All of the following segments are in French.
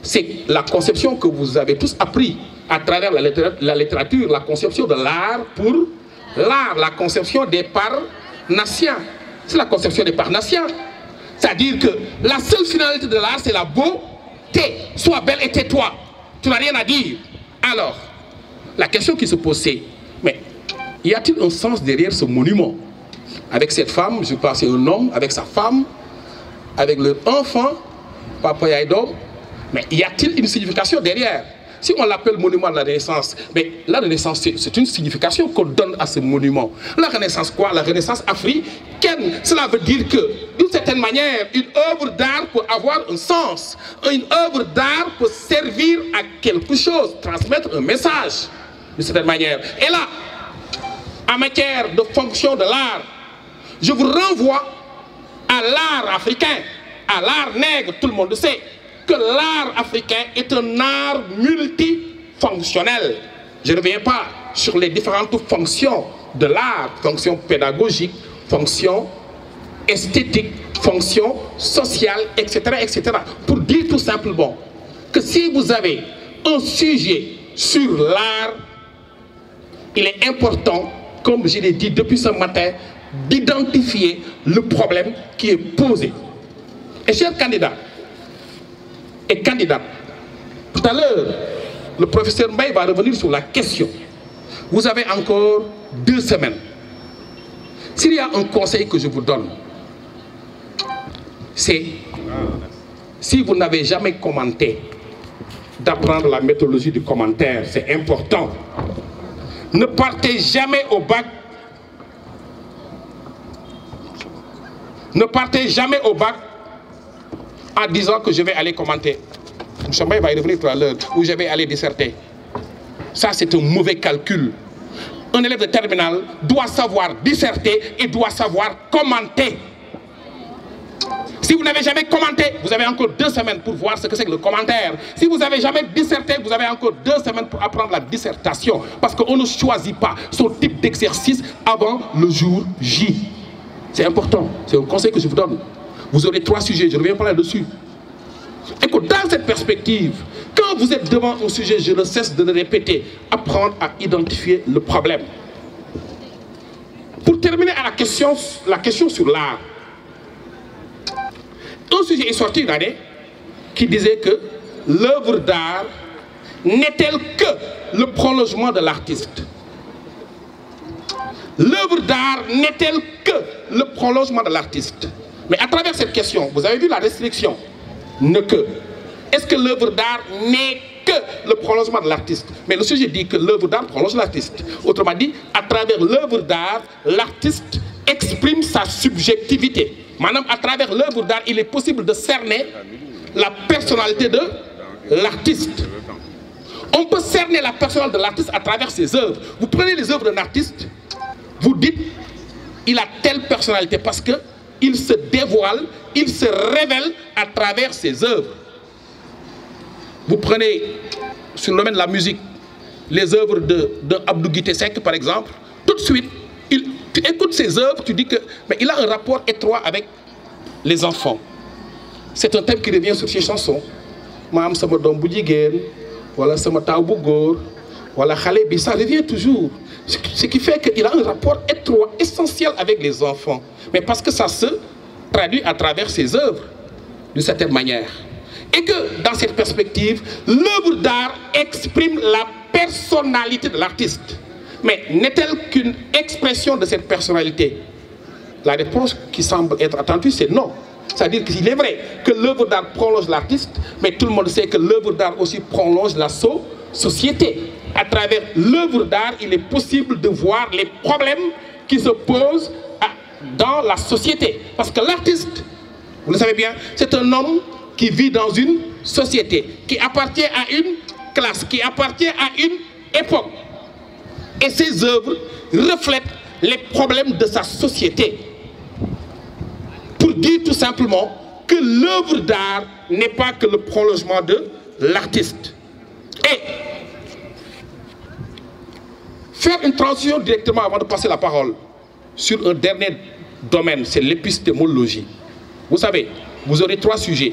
c'est la conception que vous avez tous appris à travers la littérature, la conception de l'art pour l'art, la conception des parnassiens. C'est la conception des parnassiens. C'est-à-dire que la seule finalité de l'art, c'est la beauté. Sois belle et tais-toi. Tu n'as rien à dire. Alors, la question qui se pose, c'est, mais y a-t-il un sens derrière ce monument? Avec cette femme, je pense c'est un homme, avec sa femme, avec leur enfant, papa et Aïdom, mais y a-t-il une signification derrière? Si on l'appelle monument de la Renaissance, mais la Renaissance, c'est une signification qu'on donne à ce monument. La Renaissance quoi? La Renaissance africaine. Cela veut dire que, d'une certaine manière, une œuvre d'art peut avoir un sens. Une œuvre d'art peut servir à quelque chose, transmettre un message, d'une certaine manière. Et là, en matière de fonction de l'art, je vous renvoie à l'art africain, à l'art nègre, tout le monde le sait, que l'art africain est un art multifonctionnel. Je ne reviens pas sur les différentes fonctions de l'art, fonction pédagogique, fonction esthétique, fonction sociale, etc., etc. Pour dire tout simplement que si vous avez un sujet sur l'art, il est important, comme je l'ai dit depuis ce matin, d'identifier le problème qui est posé. Et chers candidats et candidates, tout à l'heure, le professeur Mbaye va revenir sur la question. Vous avez encore 2 semaines. S'il y a un conseil que je vous donne, c'est, si vous n'avez jamais commenté, d'apprendre la méthodologie du commentaire, c'est important. Ne partez jamais au bac. Ne partez jamais au bac en disant que je vais aller commenter. M. Mbaye va y revenir tout à l'heure, où je vais aller disserter. Ça, c'est un mauvais calcul. Un élève de terminale doit savoir disserter et doit savoir commenter. Si vous n'avez jamais commenté, vous avez encore 2 semaines pour voir ce que c'est que le commentaire. Si vous n'avez jamais disserté, vous avez encore 2 semaines pour apprendre la dissertation. Parce qu'on ne choisit pas son type d'exercice avant le jour J. C'est important, c'est un conseil que je vous donne. Vous aurez 3 sujets, je ne reviens pas là-dessus. Et que dans cette perspective, quand vous êtes devant un sujet, je ne cesse de le répéter, apprendre à identifier le problème. Pour terminer à la question sur l'art, un sujet est sorti une année qui disait que l'œuvre d'art n'est-elle que le prolongement de l'artiste. L'œuvre d'art n'est-elle que le prolongement de l'artiste? Mais à travers cette question, vous avez vu la restriction. Ne que. Est-ce que l'œuvre d'art n'est que le prolongement de l'artiste? Mais le sujet dit que l'œuvre d'art prolonge l'artiste. Autrement dit, à travers l'œuvre d'art, l'artiste exprime sa subjectivité. Madame, à travers l'œuvre d'art, il est possible de cerner la personnalité de l'artiste. On peut cerner la personnalité de l'artiste à travers ses œuvres. Vous prenez les œuvres d'un artiste, vous dites, il a telle personnalité parce qu'il se dévoile, il se révèle à travers ses œuvres. Vous prenez, sur le domaine de la musique, les œuvres de Abdou Guité Seck, par exemple, tout de suite, tu écoutes ses œuvres, tu dis que mais il a un rapport étroit avec les enfants. C'est un thème qui revient sur ses chansons. Maam sama dom bu jigéen, wala sama taw bu góor, wala xalé bi, ça revient toujours. Ce qui fait qu'il a un rapport étroit, essentiel avec les enfants. Mais parce que ça se traduit à travers ses œuvres, d'une certaine manière. Et que dans cette perspective, l'œuvre d'art exprime la personnalité de l'artiste. Mais n'est-elle qu'une expression de cette personnalité? La réponse qui semble être attendue, c'est non. C'est-à-dire qu'il est vrai que l'œuvre d'art prolonge l'artiste, mais tout le monde sait que l'œuvre d'art aussi prolonge la société. À travers l'œuvre d'art, il est possible de voir les problèmes qui se posent dans la société. Parce que l'artiste, vous le savez bien, c'est un homme qui vit dans une société, qui appartient à une classe, qui appartient à une époque. Et ses œuvres reflètent les problèmes de sa société. Pour dire tout simplement que l'œuvre d'art n'est pas que le prolongement de l'artiste. Et faire une transition directement avant de passer la parole sur un dernier domaine, c'est l'épistémologie. Vous savez, vous aurez 3 sujets.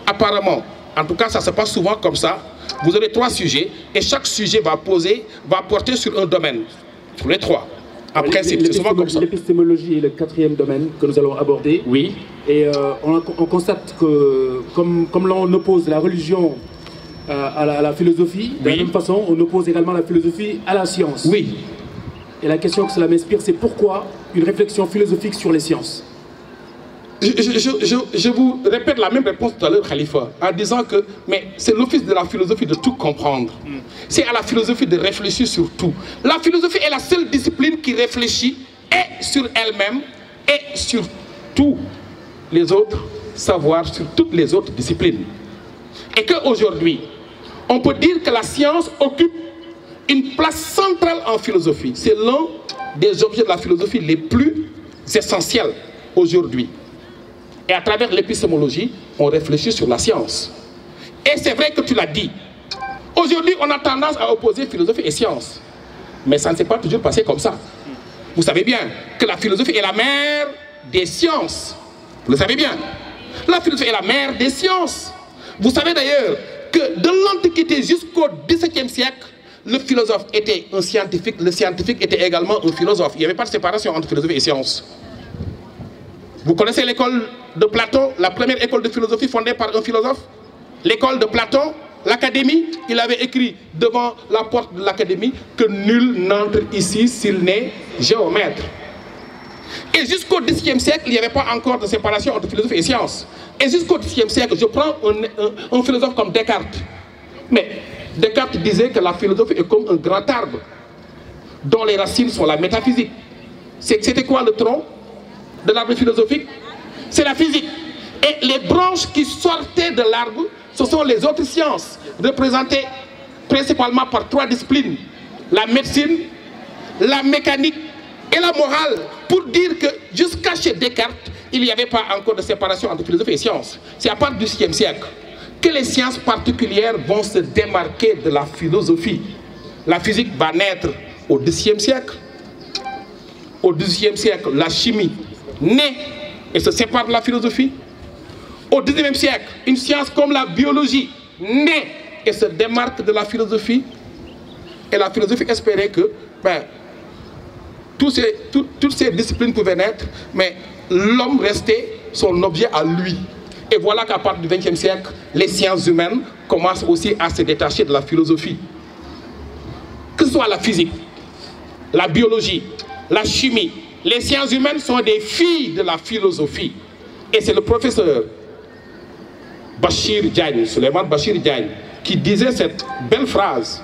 Apparemment, en tout cas ça se passe souvent comme ça, vous aurez 3 sujets et chaque sujet va porter sur un domaine, sur les 3. Après, c'est souvent comme ça. L'épistémologie est le 4e domaine que nous allons aborder. Oui. Et on constate que, comme l'on oppose la religion à la philosophie, de la même façon, on oppose également la philosophie à la science. Oui. Et la question que cela m'inspire, c'est pourquoi une réflexion philosophique sur les sciences? Je vous répète la même réponse tout à l'heure, Khalifa, en disant que c'est l'office de la philosophie de tout comprendre. C'est à la philosophie de réfléchir sur tout. La philosophie est la seule discipline qui réfléchit et sur elle-même et sur tous les autres savoirs, sur toutes les autres disciplines. Et qu'aujourd'hui, on peut dire que la science occupe une place centrale en philosophie. C'est l'un des objets de la philosophie les plus essentiels aujourd'hui. Et à travers l'épistémologie, on réfléchit sur la science. Et c'est vrai que tu l'as dit. Aujourd'hui, on a tendance à opposer philosophie et science. Mais ça ne s'est pas toujours passé comme ça. Vous savez bien que la philosophie est la mère des sciences. Vous le savez bien. La philosophie est la mère des sciences. Vous savez d'ailleurs que de l'Antiquité jusqu'au XVIIe siècle, le philosophe était un scientifique, le scientifique était également un philosophe. Il n'y avait pas de séparation entre philosophie et science. Vous connaissez l'école de Platon, la première école de philosophie fondée par un philosophe? L'école de Platon, l'Académie, il avait écrit devant la porte de l'Académie que nul n'entre ici s'il n'est géomètre. Et jusqu'au XIe siècle, il n'y avait pas encore de séparation entre philosophie et science. Et jusqu'au XIe siècle, je prends un philosophe comme Descartes. Mais Descartes disait que la philosophie est comme un grand arbre dont les racines sont la métaphysique. C'était quoi le tronc de l'arbre philosophique? C'est la physique. Et les branches qui sortaient de l'arbre, ce sont les autres sciences, représentées principalement par 3 disciplines. La médecine, la mécanique et la morale. Pour dire que jusqu'à chez Descartes, il n'y avait pas encore de séparation entre philosophie et science. C'est à partir du XIe siècle que les sciences particulières vont se démarquer de la philosophie. La physique va naître au XIe siècle. Au XVIIe siècle, la chimie naît et se sépare de la philosophie. Au XIXe siècle, une science comme la biologie naît et se démarque de la philosophie. Et la philosophie espérait que toutes ces disciplines pouvaient naître, mais l'homme restait son objet à lui. Et voilà qu'à partir du XXe siècle, les sciences humaines commencent aussi à se détacher de la philosophie. Que ce soit la physique, la biologie, la chimie, les sciences humaines sont des filles de la philosophie. Et c'est le professeur Bachir Diagne, Souleymane Bachir Diagne, qui disait cette belle phrase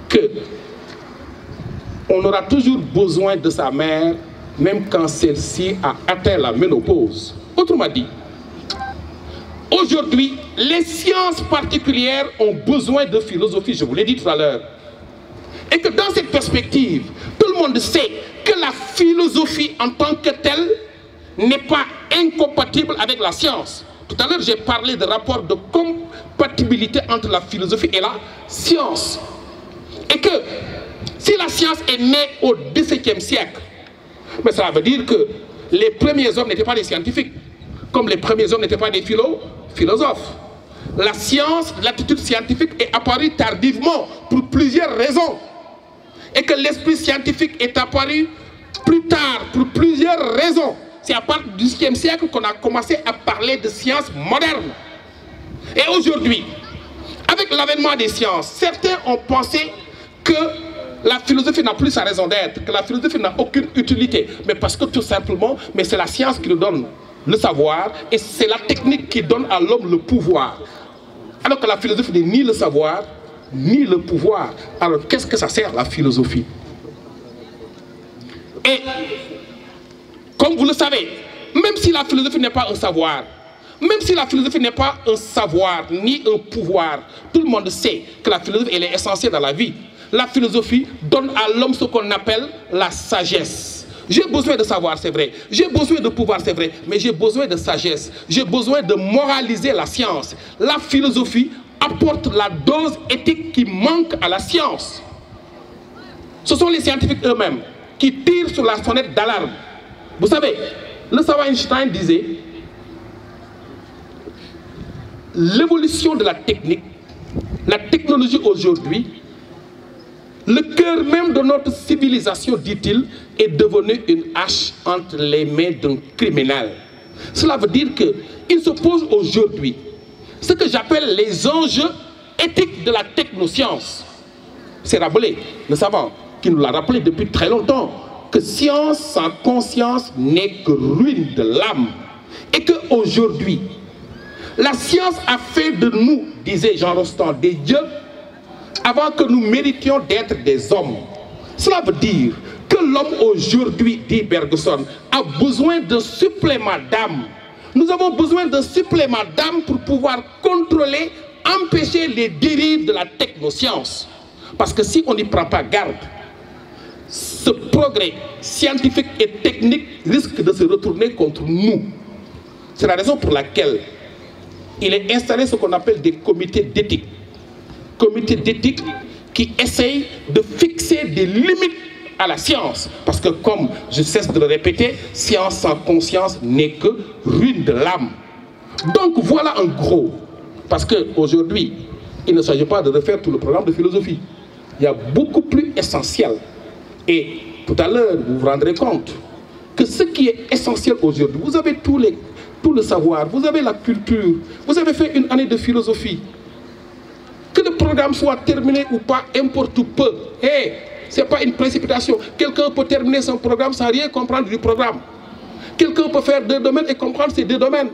que on aura toujours besoin de sa mère, même quand celle-ci a atteint la ménopause. Autrement dit, aujourd'hui, les sciences particulières ont besoin de philosophie, je vous l'ai dit tout à l'heure. Et que dans cette perspective, tout le monde sait que la philosophie en tant que telle n'est pas incompatible avec la science. Tout à l'heure, j'ai parlé de rapport de compatibilité entre la philosophie et la science. Et que si la science est née au XVIIe siècle, mais ça veut dire que les premiers hommes n'étaient pas des scientifiques, comme les premiers hommes n'étaient pas des philosophes. La science, l'attitude scientifique est apparue tardivement pour plusieurs raisons. Et que l'esprit scientifique est apparu plus tard pour plusieurs raisons. C'est à partir du XVIe siècle qu'on a commencé à parler de sciences modernes. Et aujourd'hui, avec l'avènement des sciences, certains ont pensé que la philosophie n'a plus sa raison d'être, que la philosophie n'a aucune utilité. Mais parce que tout simplement, c'est la science qui nous donne le savoir et c'est la technique qui donne à l'homme le pouvoir. Alors que la philosophie n'est ni le savoir, ni le pouvoir. Alors qu'est-ce que ça sert la philosophie? Et comme vous le savez, même si la philosophie n'est pas un savoir, même si la philosophie n'est pas un savoir ni un pouvoir, tout le monde sait que la philosophie elle est essentielle dans la vie. La philosophie donne à l'homme ce qu'on appelle la sagesse. J'ai besoin de savoir, c'est vrai. J'ai besoin de pouvoir, c'est vrai. Mais j'ai besoin de sagesse. J'ai besoin de moraliser la science. La philosophie apporte la dose éthique qui manque à la science. Ce sont les scientifiques eux-mêmes qui tirent sur la sonnette d'alarme. Vous savez, le savant Einstein disait l'évolution de la technique, la technologie aujourd'hui, le cœur même de notre civilisation, dit-il, est devenu une hache entre les mains d'un criminel. Cela veut dire qu'il se pose aujourd'hui ce que j'appelle les enjeux éthiques de la technoscience. C'est Rabelais, le savant, qui nous l'a rappelé depuis très longtemps, que science sans conscience n'est que ruine de l'âme. Et qu'aujourd'hui, la science a fait de nous, disait Jean Rostand, des dieux, avant que nous méritions d'être des hommes. Cela veut dire que l'homme aujourd'hui, dit Bergson, a besoin d'un supplément d'âme. Nous avons besoin d'un supplément d'âme pour pouvoir contrôler, empêcher les dérives de la technoscience. Parce que si on n'y prend pas garde, ce progrès scientifique et technique risque de se retourner contre nous. C'est la raison pour laquelle il est installé ce qu'on appelle des comités d'éthique. Comités d'éthique qui essayent de fixer des limites à la science. Parce que comme je cesse de le répéter, science sans conscience n'est que ruine de l'âme. Donc voilà en gros. Parce qu'aujourd'hui, il ne s'agit pas de refaire tout le programme de philosophie. Il y a beaucoup plus essentiel. Et tout à l'heure, vous vous rendrez compte que ce qui est essentiel aujourd'hui, vous avez tout le savoir, vous avez la culture, vous avez fait une année de philosophie. Que le programme soit terminé ou pas, importe peu. Hey, ce n'est pas une précipitation. Quelqu'un peut terminer son programme sans rien comprendre du programme. Quelqu'un peut faire 2 domaines et comprendre ces 2 domaines.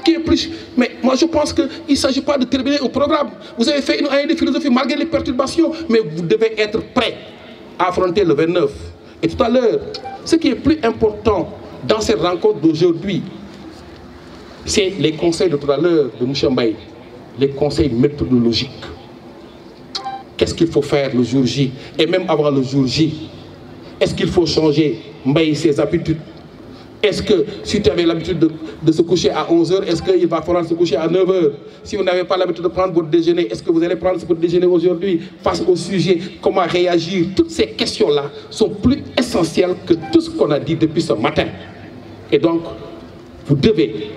Qui est plus... Mais moi je pense qu'il ne s'agit pas de terminer au programme. Vous avez fait une année de philosophie malgré les perturbations, mais vous devez être prêt à affronter le 29. Et tout à l'heure, ce qui est plus important dans cette rencontre d'aujourd'hui, c'est les conseils de tout à l'heure de Mouchambaye, les conseils méthodologiques. Qu'est-ce qu'il faut faire le jour J? Et même avant le jour J, est-ce qu'il faut changer Mbaye ses habitudes? Est-ce que si tu avais l'habitude de se coucher à 11h, est-ce qu'il va falloir se coucher à 9h? Si vous n'avez pas l'habitude de prendre votre déjeuner, est-ce que vous allez prendre votre déjeuner aujourd'hui? Face au sujet, comment réagir? Toutes ces questions-là sont plus essentielles que tout ce qu'on a dit depuis ce matin. Et donc, vous devez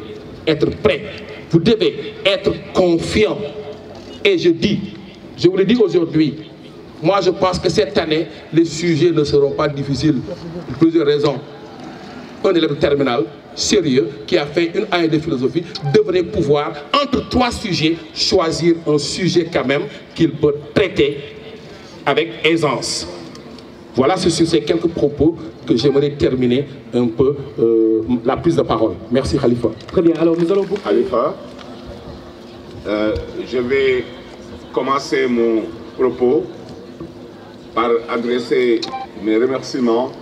être prêt, vous devez être confiant. Et je vous le dis aujourd'hui, moi je pense que cette année, les sujets ne seront pas difficiles pour plusieurs raisons. Un élève terminal sérieux qui a fait une année de philosophie devrait pouvoir, entre 3 sujets, choisir un sujet quand même qu'il peut traiter avec aisance. Voilà sur ces quelques propos que j'aimerais terminer un peu la prise de parole. Merci Khalifa. Très bien, alors nous allons... Khalifa, je vais commencer mon propos par adresser mes remerciements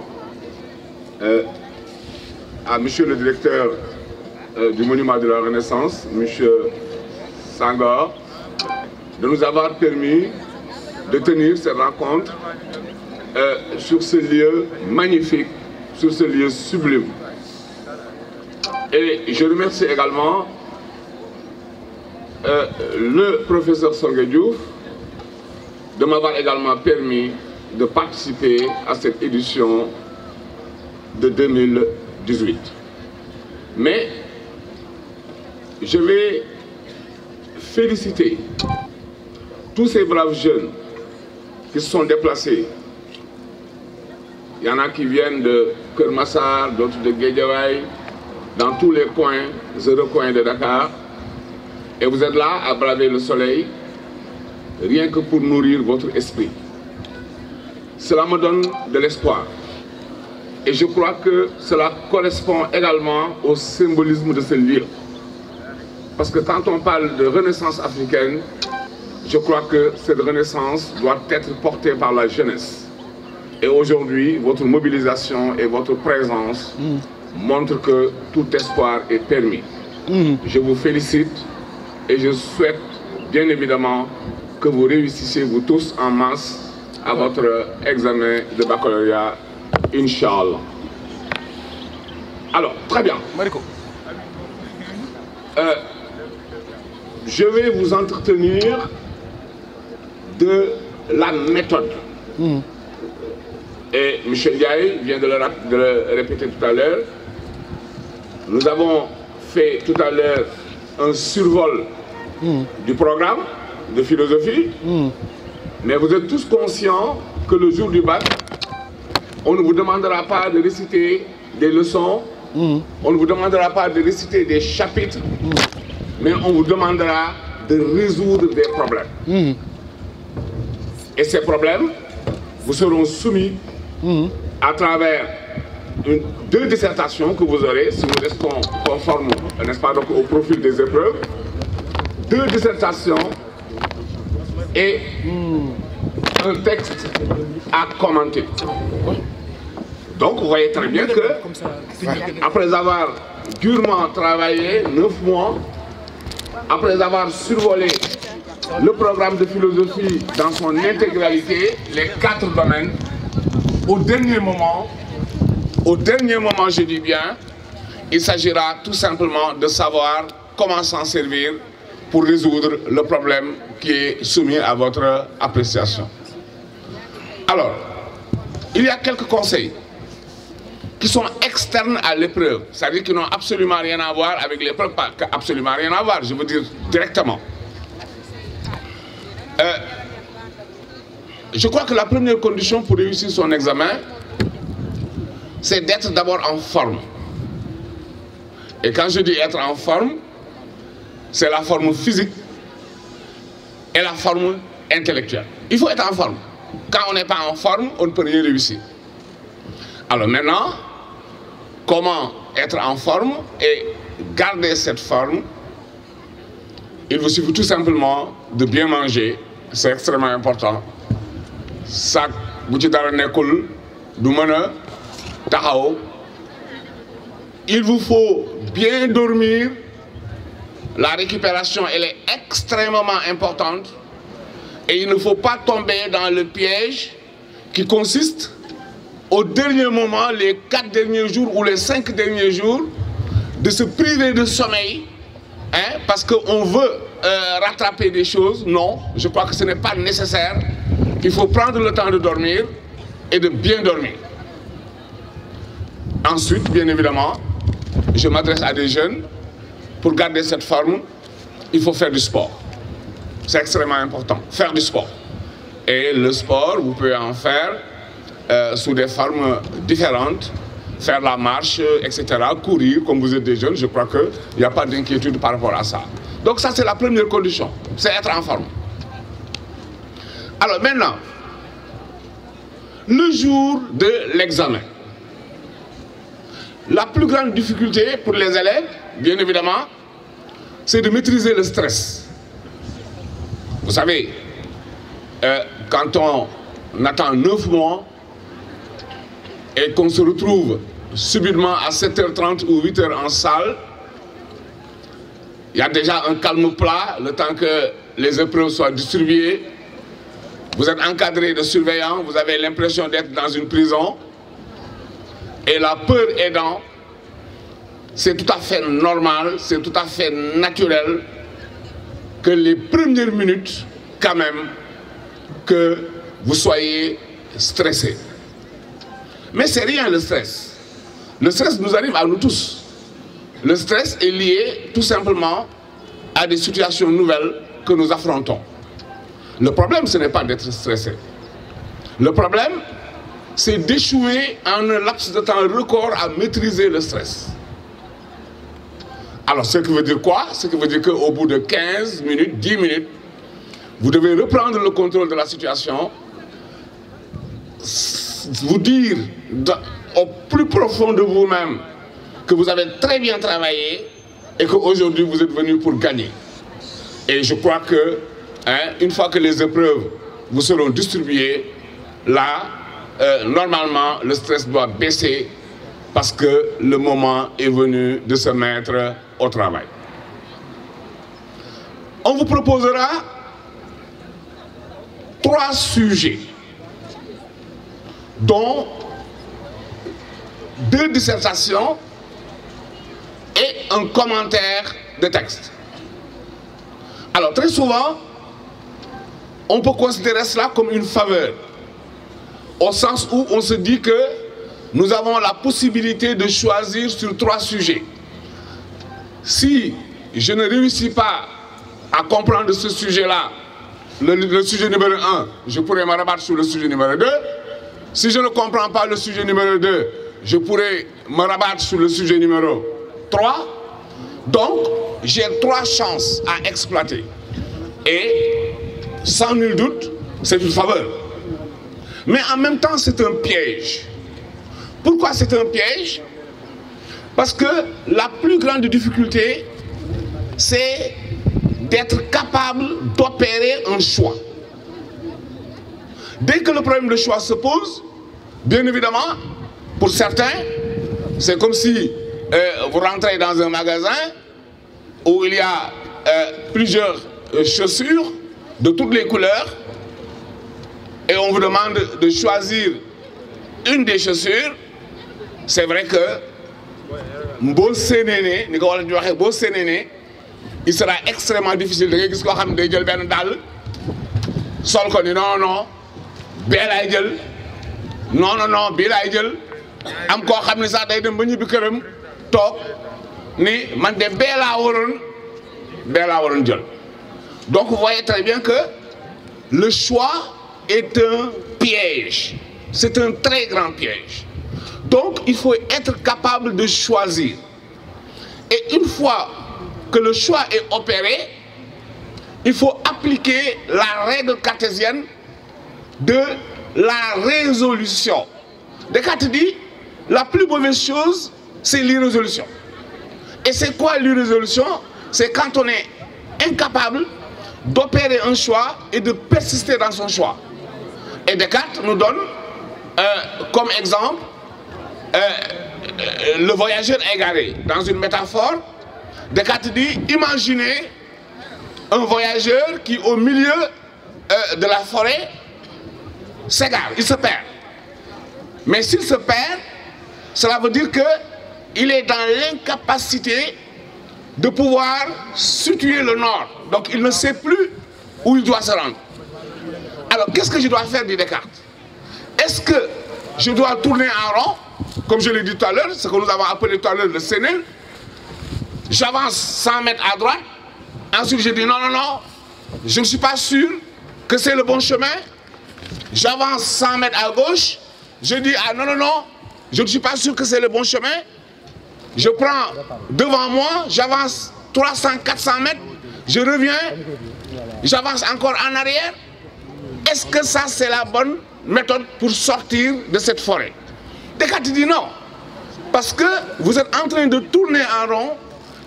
à monsieur le directeur du Monument de la Renaissance, monsieur Sangor, de nous avoir permis de tenir cette rencontre sur ce lieu magnifique, sur ce lieu sublime. Et je remercie également le professeur Songué Diouf de m'avoir également permis de participer à cette édition de 2018. Mais je vais féliciter tous ces braves jeunes qui se sont déplacés. Il y en a qui viennent de Kermassar, d'autres de Guédiawaye, dans tous les coins, heureux coins de Dakar. Et vous êtes là à braver le soleil, rien que pour nourrir votre esprit. Cela me donne de l'espoir. Et je crois que cela correspond également au symbolisme de ce lieu. Parce que quand on parle de renaissance africaine, je crois que cette renaissance doit être portée par la jeunesse. Et aujourd'hui, votre mobilisation et votre présence montrent que tout espoir est permis. Je vous félicite et je souhaite bien évidemment que vous réussissiez vous tous en masse à votre examen de baccalauréat, Inch'Allah. Alors, très bien. Je vais vous entretenir de la méthode. Et M. Ndiaye vient de le répéter tout à l'heure. Nous avons fait tout à l'heure un survol du programme de philosophie, mais vous êtes tous conscients que le jour du bac, on ne vous demandera pas de réciter des leçons, on ne vous demandera pas de réciter des chapitres, mais on vous demandera de résoudre des problèmes. Et ces problèmes vous seront soumis à travers deux dissertations que vous aurez, si nous restons conformes, n'est-ce pas, donc, au profil des épreuves, deux dissertations et un texte à commenter. Donc vous voyez très bien que, après avoir durement travaillé 9 mois, après avoir survolé le programme de philosophie dans son intégralité, les 4 domaines, au dernier moment, je dis bien, il s'agira tout simplement de savoir comment s'en servir pour résoudre le problème qui est soumis à votre appréciation. Alors, il y a quelques conseils qui sont externes à l'épreuve, c'est-à-dire qui n'ont absolument rien à voir avec l'épreuve, pas absolument rien à voir, je veux dire directement. Je crois que la première condition pour réussir son examen, c'est d'être d'abord en forme. Et quand je dis être en forme, c'est la forme physique et la forme intellectuelle. Il faut être en forme. Quand on n'est pas en forme, on ne peut rien réussir. Alors maintenant, comment être en forme et garder cette forme? Il vous suffit tout simplement de bien manger, c'est extrêmement important. Ça, il vous faut bien dormir. La récupération, elle est extrêmement importante. Et il ne faut pas tomber dans le piège qui consiste, au dernier moment, les 4 derniers jours ou les 5 derniers jours, de se priver de sommeil, hein, parce qu'on veut rattraper des choses. Non, je crois que ce n'est pas nécessaire. Il faut prendre le temps de dormir et de bien dormir. Ensuite, bien évidemment, je m'adresse à des jeunes. Pour garder cette forme, il faut faire du sport. C'est extrêmement important, faire du sport. Et le sport, vous pouvez en faire sous des formes différentes, faire la marche, etc., courir, comme vous êtes des jeunes, je crois qu'il n'y a pas d'inquiétude par rapport à ça. Donc ça, c'est la première condition, c'est être en forme. Alors maintenant, le jour de l'examen. La plus grande difficulté pour les élèves, bien évidemment, c'est de maîtriser le stress. Vous savez, quand on attend 9 mois et qu'on se retrouve subitement à 7h30 ou 8h en salle, il y a déjà un calme plat, le temps que les épreuves soient distribuées. Vous êtes encadré de surveillants, vous avez l'impression d'être dans une prison. Et la peur aidant, c'est tout à fait normal, c'est tout à fait naturel que les premières minutes, quand même, que vous soyez stressé. Mais c'est rien le stress. Le stress nous arrive à nous tous. Le stress est lié tout simplement à des situations nouvelles que nous affrontons. Le problème, ce n'est pas d'être stressé. Le problème, c'est d'échouer en un laps de temps record à maîtriser le stress. Alors, ce qui veut dire quoi? Ce qui veut dire qu'au bout de 15 minutes, 10 minutes, vous devez reprendre le contrôle de la situation, vous dire au plus profond de vous-même que vous avez très bien travaillé et qu'aujourd'hui vous êtes venu pour gagner. Et je crois que, une fois que les épreuves vous seront distribuées, là, normalement, le stress doit baisser parce que le moment est venu de se mettre au travail. On vous proposera 3 sujets, dont 2 dissertations et un commentaire de texte. Alors, très souvent, on peut considérer cela comme une faveur, au sens où on se dit que nous avons la possibilité de choisir sur 3 sujets. Si je ne réussis pas à comprendre ce sujet-là, le sujet numéro 1, je pourrais me rabattre sur le sujet numéro 2. Si je ne comprends pas le sujet numéro 2, je pourrais me rabattre sur le sujet numéro 3. Donc, j'ai 3 chances à exploiter. Et, sans nul doute, c'est une faveur. Mais en même temps, c'est un piège. Pourquoi c'est un piège? Parce que la plus grande difficulté, c'est d'être capable d'opérer un choix. Dès que le problème de choix se pose, bien évidemment, pour certains, c'est comme si vous rentrez dans un magasin où il y a plusieurs chaussures de toutes les couleurs et on vous demande de choisir une des chaussures. C'est vrai que il sera extrêmement difficile de gis ko xam day jël ben dal sol ko ni non non bé lay jël non bi lay jël am ko xamni sax day dem ba ñibi kërëm tok ni man de bé la waron jël. Donc vous voyez très bien que le choix est un piège. C'est un très grand piège. Donc il faut être capable de choisir. Et une fois que le choix est opéré, il faut appliquer la règle cartésienne de la résolution. Descartes dit, la plus mauvaise chose, c'est l'irrésolution. Et c'est quoi l'irrésolution? C'est quand on est incapable d'opérer un choix et de persister dans son choix. Et Descartes nous donne comme exemple le voyageur égaré. Dans une métaphore, Descartes dit, imaginez un voyageur qui au milieu de la forêt s'égare, il se perd. Mais s'il se perd, cela veut dire qu'il est dans l'incapacité de pouvoir situer le nord. Donc il ne sait plus où il doit se rendre. Alors qu'est-ce que je dois faire, dit Descartes? Est-ce que je dois tourner en rond, comme je l'ai dit tout à l'heure, ce que nous avons appelé tout à l'heure le sénile? J'avance 100 mètres à droite, ensuite je dis non, je ne suis pas sûr que c'est le bon chemin. J'avance 100 mètres à gauche, je dis ah non, je ne suis pas sûr que c'est le bon chemin. Je prends devant moi, j'avance 300, 400 mètres, je reviens, j'avance encore en arrière. Est-ce que ça c'est la bonne méthode pour sortir de cette forêt? Descartes dit non, parce que vous êtes en train de tourner en rond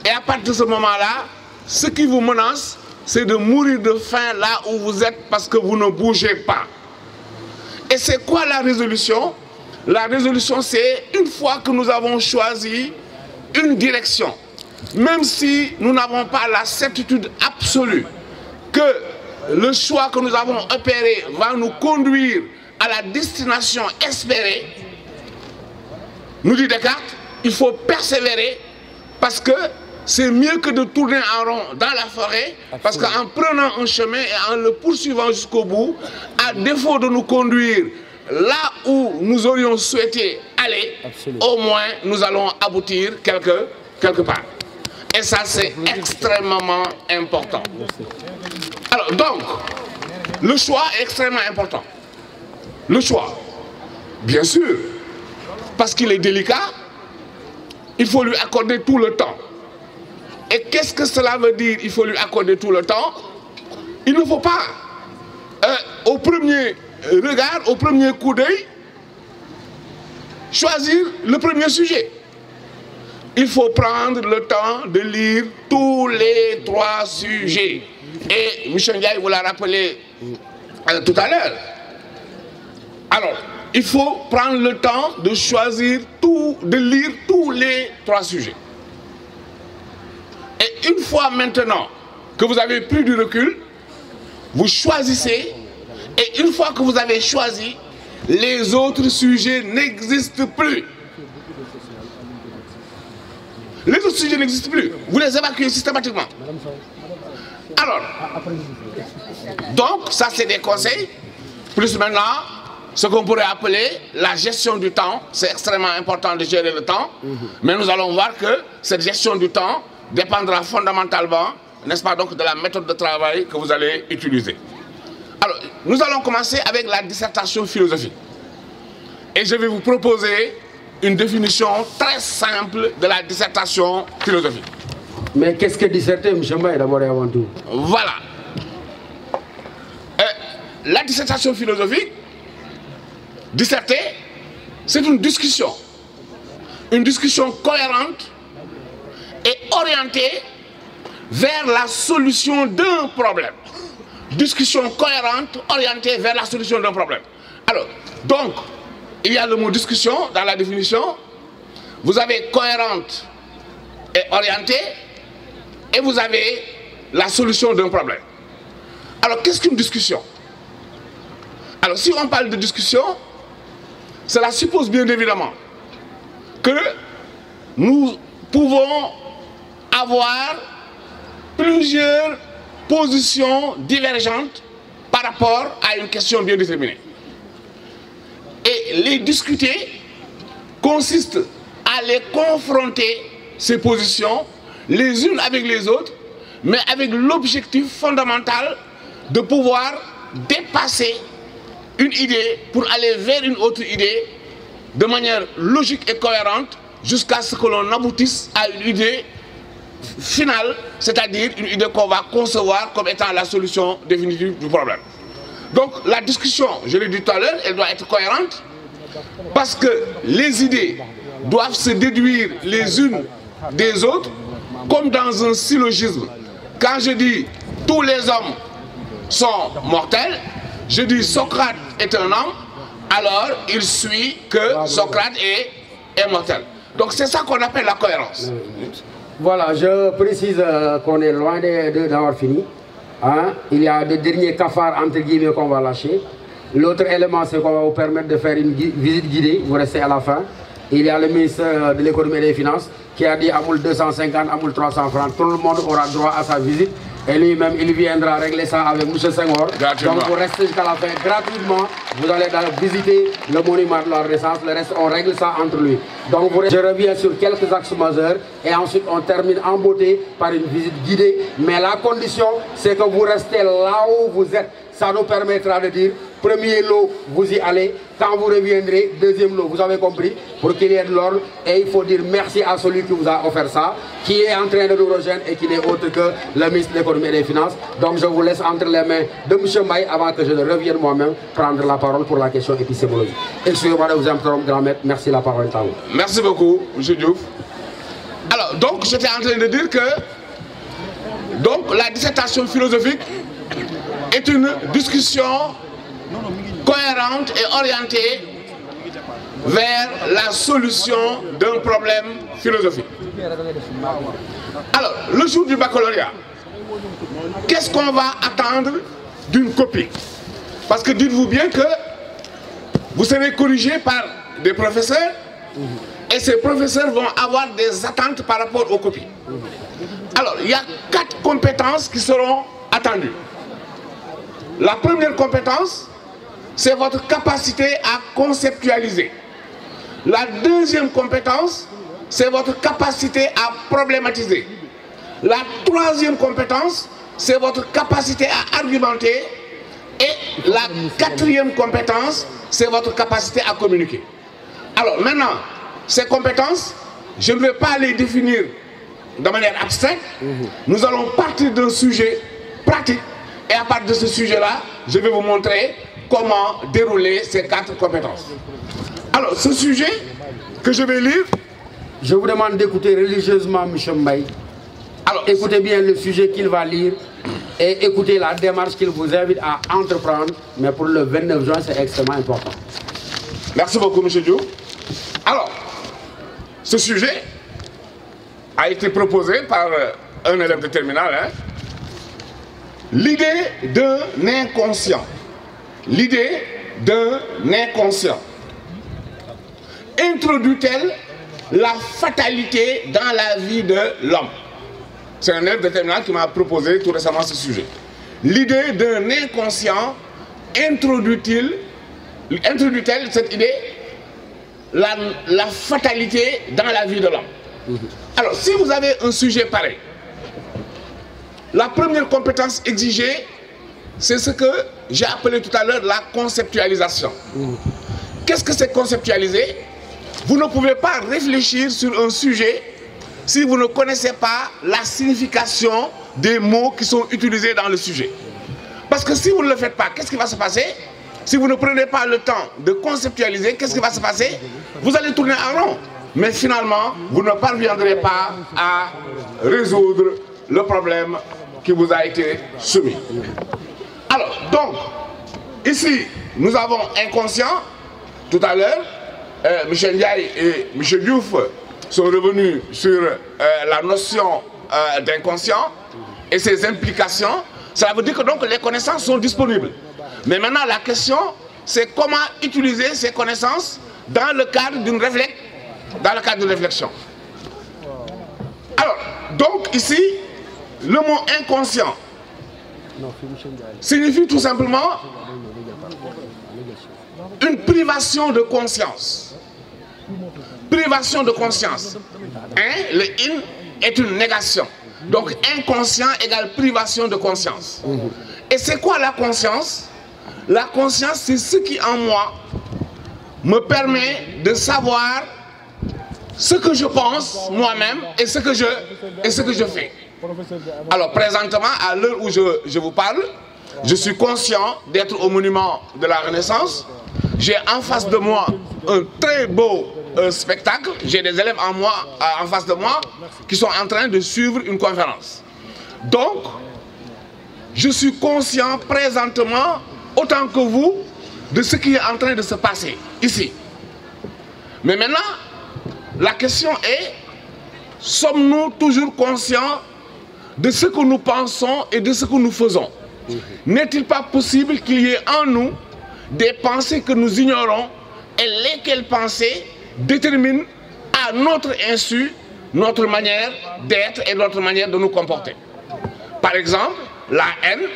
et à partir de ce moment-là, ce qui vous menace, c'est de mourir de faim là où vous êtes parce que vous ne bougez pas. Et c'est quoi la résolution? La résolution, c'est une fois que nous avons choisi une direction, même si nous n'avons pas la certitude absolue que le choix que nous avons opéré va nous conduire à la destination espérée, nous dit Descartes, il faut persévérer parce que c'est mieux que de tourner en rond dans la forêt, parce qu'en prenant un chemin et en le poursuivant jusqu'au bout, à défaut de nous conduire là où nous aurions souhaité aller, au moins nous allons aboutir quelque part. Et ça c'est extrêmement important. Alors donc, le choix est extrêmement important. Le choix, bien sûr, parce qu'il est délicat, il faut lui accorder tout le temps. Et qu'est-ce que cela veut dire, il faut lui accorder tout le temps? Il ne faut pas, au premier regard, au premier coup d'œil, choisir le premier sujet. Il faut prendre le temps de lire tous les 3 sujets. Et Michel Ndiaye vous l'a rappelé tout à l'heure. Alors, il faut prendre le temps de choisir de lire tous les 3 sujets. Et une fois maintenant que vous avez pris du recul, vous choisissez, et une fois que vous avez choisi, les autres sujets n'existent plus. Les autres sujets n'existent plus. Vous les évacuez systématiquement. Alors, donc ça c'est des conseils. Plus maintenant, ce qu'on pourrait appeler la gestion du temps. C'est extrêmement important de gérer le temps. Mais nous allons voir que cette gestion du temps dépendra fondamentalement n'est-ce pas, donc de la méthode de travail que vous allez utiliser. Alors, nous allons commencer avec la dissertation philosophique. Et je vais vous proposer une définition très simple de la dissertation philosophique. Mais qu'est-ce que disserter, M. Mbaye, d'abord et avant tout? Voilà. La dissertation philosophique, disserter, c'est une discussion cohérente et orientée vers la solution d'un problème. Discussion cohérente, orientée vers la solution d'un problème. Alors, donc, il y a le mot discussion dans la définition. Vous avez cohérente et orientée, et vous avez la solution d'un problème. Alors, qu'est-ce qu'une discussion? Alors, si on parle de discussion, cela suppose bien évidemment que nous pouvons avoir plusieurs positions divergentes par rapport à une question bien déterminée. Et les discuter consiste à les confronter, ces positions, les unes avec les autres, mais avec l'objectif fondamental de pouvoir dépasser une idée pour aller vers une autre idée de manière logique et cohérente jusqu'à ce que l'on aboutisse à une idée finale, c'est-à-dire une idée qu'on va concevoir comme étant la solution définitive du problème. Donc la discussion, je l'ai dit tout à l'heure, elle doit être cohérente parce que les idées doivent se déduire les unes des autres comme dans un syllogisme. Quand je dis tous les hommes sont mortels, je dis Socrate est un homme, alors il suit que Socrate est mortel. Donc c'est ça qu'on appelle la cohérence. Voilà, je précise qu'on est loin d'avoir fini. Hein? Il y a des derniers cafards entre guillemets qu'on va lâcher. L'autre élément, c'est qu'on va vous permettre de faire une visite guidée, vous restez à la fin. Il y a le ministre de l'économie et des finances qui a dit Amoul 250, Amoul 300 francs. Tout le monde aura droit à sa visite. Et lui-même, il viendra régler ça avec M. Senghor. Donc vous restez jusqu'à la fin gratuitement. Vous allez visiter le monument de la Renaissance. Le reste, on règle ça entre lui. Donc je reviens sur quelques axes majeurs. Et ensuite, on termine en beauté par une visite guidée. Mais la condition, c'est que vous restez là où vous êtes. Ça nous permettra de dire, premier lot, vous y allez. Quand vous reviendrez, deuxième lot, vous avez compris, pour qu'il y ait de l'ordre. Et il faut dire merci à celui qui vous a offert ça, qui est en train de nous rejoindre et qui n'est autre que le ministre de l'économie et des finances. Donc je vous laisse entre les mains de M. Mbaye avant que je ne revienne moi-même prendre la parole pour la question épistémologique. Excusez-moi de vous interrompre, grand maître. Merci, la parole est à vous. Merci beaucoup, M. Diouf. Alors, donc, j'étais en train de dire que donc, la dissertation philosophique est une discussion cohérente et orientée vers la solution d'un problème philosophique. Alors, le jour du baccalauréat, qu'est-ce qu'on va attendre d'une copie? Parce que dites-vous bien que vous serez corrigé par des professeurs et ces professeurs vont avoir des attentes par rapport aux copies. Alors, il y a 4 compétences qui seront attendues. La première compétence, c'est votre capacité à conceptualiser. La deuxième compétence, c'est votre capacité à problématiser. La troisième compétence, c'est votre capacité à argumenter. Et la quatrième compétence, c'est votre capacité à communiquer. Alors maintenant, ces compétences, je ne vais pas les définir de manière abstraite. Nous allons partir d'un sujet pratique. Et à partir de ce sujet-là, je vais vous montrer comment dérouler ces 4 compétences. Alors, ce sujet que je vais lire... Je vous demande d'écouter religieusement M. Mbaye. Alors, écoutez bien le sujet qu'il va lire et écoutez la démarche qu'il vous invite à entreprendre. Mais pour le 29 juin, c'est extrêmement important. Merci beaucoup, M. Diouf. Alors, ce sujet a été proposé par un élève de terminale. Hein? L'idée d'un inconscient. L'idée d'un inconscient. Introduit-elle la fatalité dans la vie de l'homme? C'est un élève de terminale qui m'a proposé tout récemment ce sujet. L'idée d'un inconscient introduit-elle cette idée, la fatalité dans la vie de l'homme? Alors, si vous avez un sujet pareil, la première compétence exigée, c'est ce que j'ai appelé tout à l'heure la conceptualisation. Qu'est-ce que c'est conceptualiser? Vous ne pouvez pas réfléchir sur un sujet si vous ne connaissez pas la signification des mots qui sont utilisés dans le sujet. Parce que si vous ne le faites pas, qu'est-ce qui va se passer? Si vous ne prenez pas le temps de conceptualiser, qu'est-ce qui va se passer? Vous allez tourner en rond. Mais finalement, vous ne parviendrez pas à résoudre le problème qui vous a été soumis. Alors, donc, ici, nous avons inconscient. Tout à l'heure, M. Ndiaye et M. Diouf sont revenus sur la notion d'inconscient et ses implications. Cela veut dire que donc les connaissances sont disponibles. Mais maintenant, la question, c'est comment utiliser ces connaissances dans le cadre d'une réflexion. Alors, donc ici, le mot inconscient signifie tout simplement une privation de conscience. Privation de conscience. Hein? Le in est une négation. Donc inconscient égale privation de conscience. Et c'est quoi la conscience? La conscience, c'est ce qui en moi me permet de savoir ce que je pense moi-même et ce que je fais. Alors présentement, à l'heure où je vous parle, je suis conscient d'être au monument de la Renaissance. J'ai en face de moi un très beau spectacle. J'ai des élèves en face de moi qui sont en train de suivre une conférence. Donc, je suis conscient présentement, autant que vous, de ce qui est en train de se passer ici. Mais maintenant, la question est, sommes-nous toujours conscients de ce que nous pensons et de ce que nous faisons? N'est-il pas possible qu'il y ait en nous des pensées que nous ignorons et lesquelles pensées déterminent à notre insu notre manière d'être et notre manière de nous comporter? Par exemple, la haine.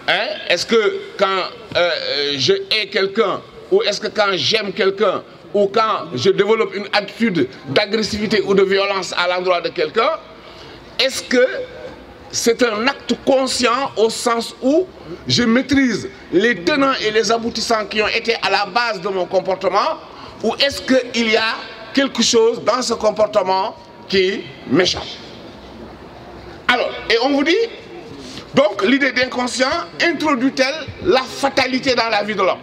Hein? Est-ce que quand je hais quelqu'un, ou est-ce que quand j'aime quelqu'un, ou quand je développe une attitude d'agressivité ou de violence à l'endroit de quelqu'un, est-ce que c'est un acte conscient au sens où je maîtrise les tenants et les aboutissants qui ont été à la base de mon comportement, ou est-ce qu'il y a quelque chose dans ce comportement qui m'échappe? Alors, et on vous dit, donc l'idée d'inconscient introduit-elle la fatalité dans la vie de l'homme?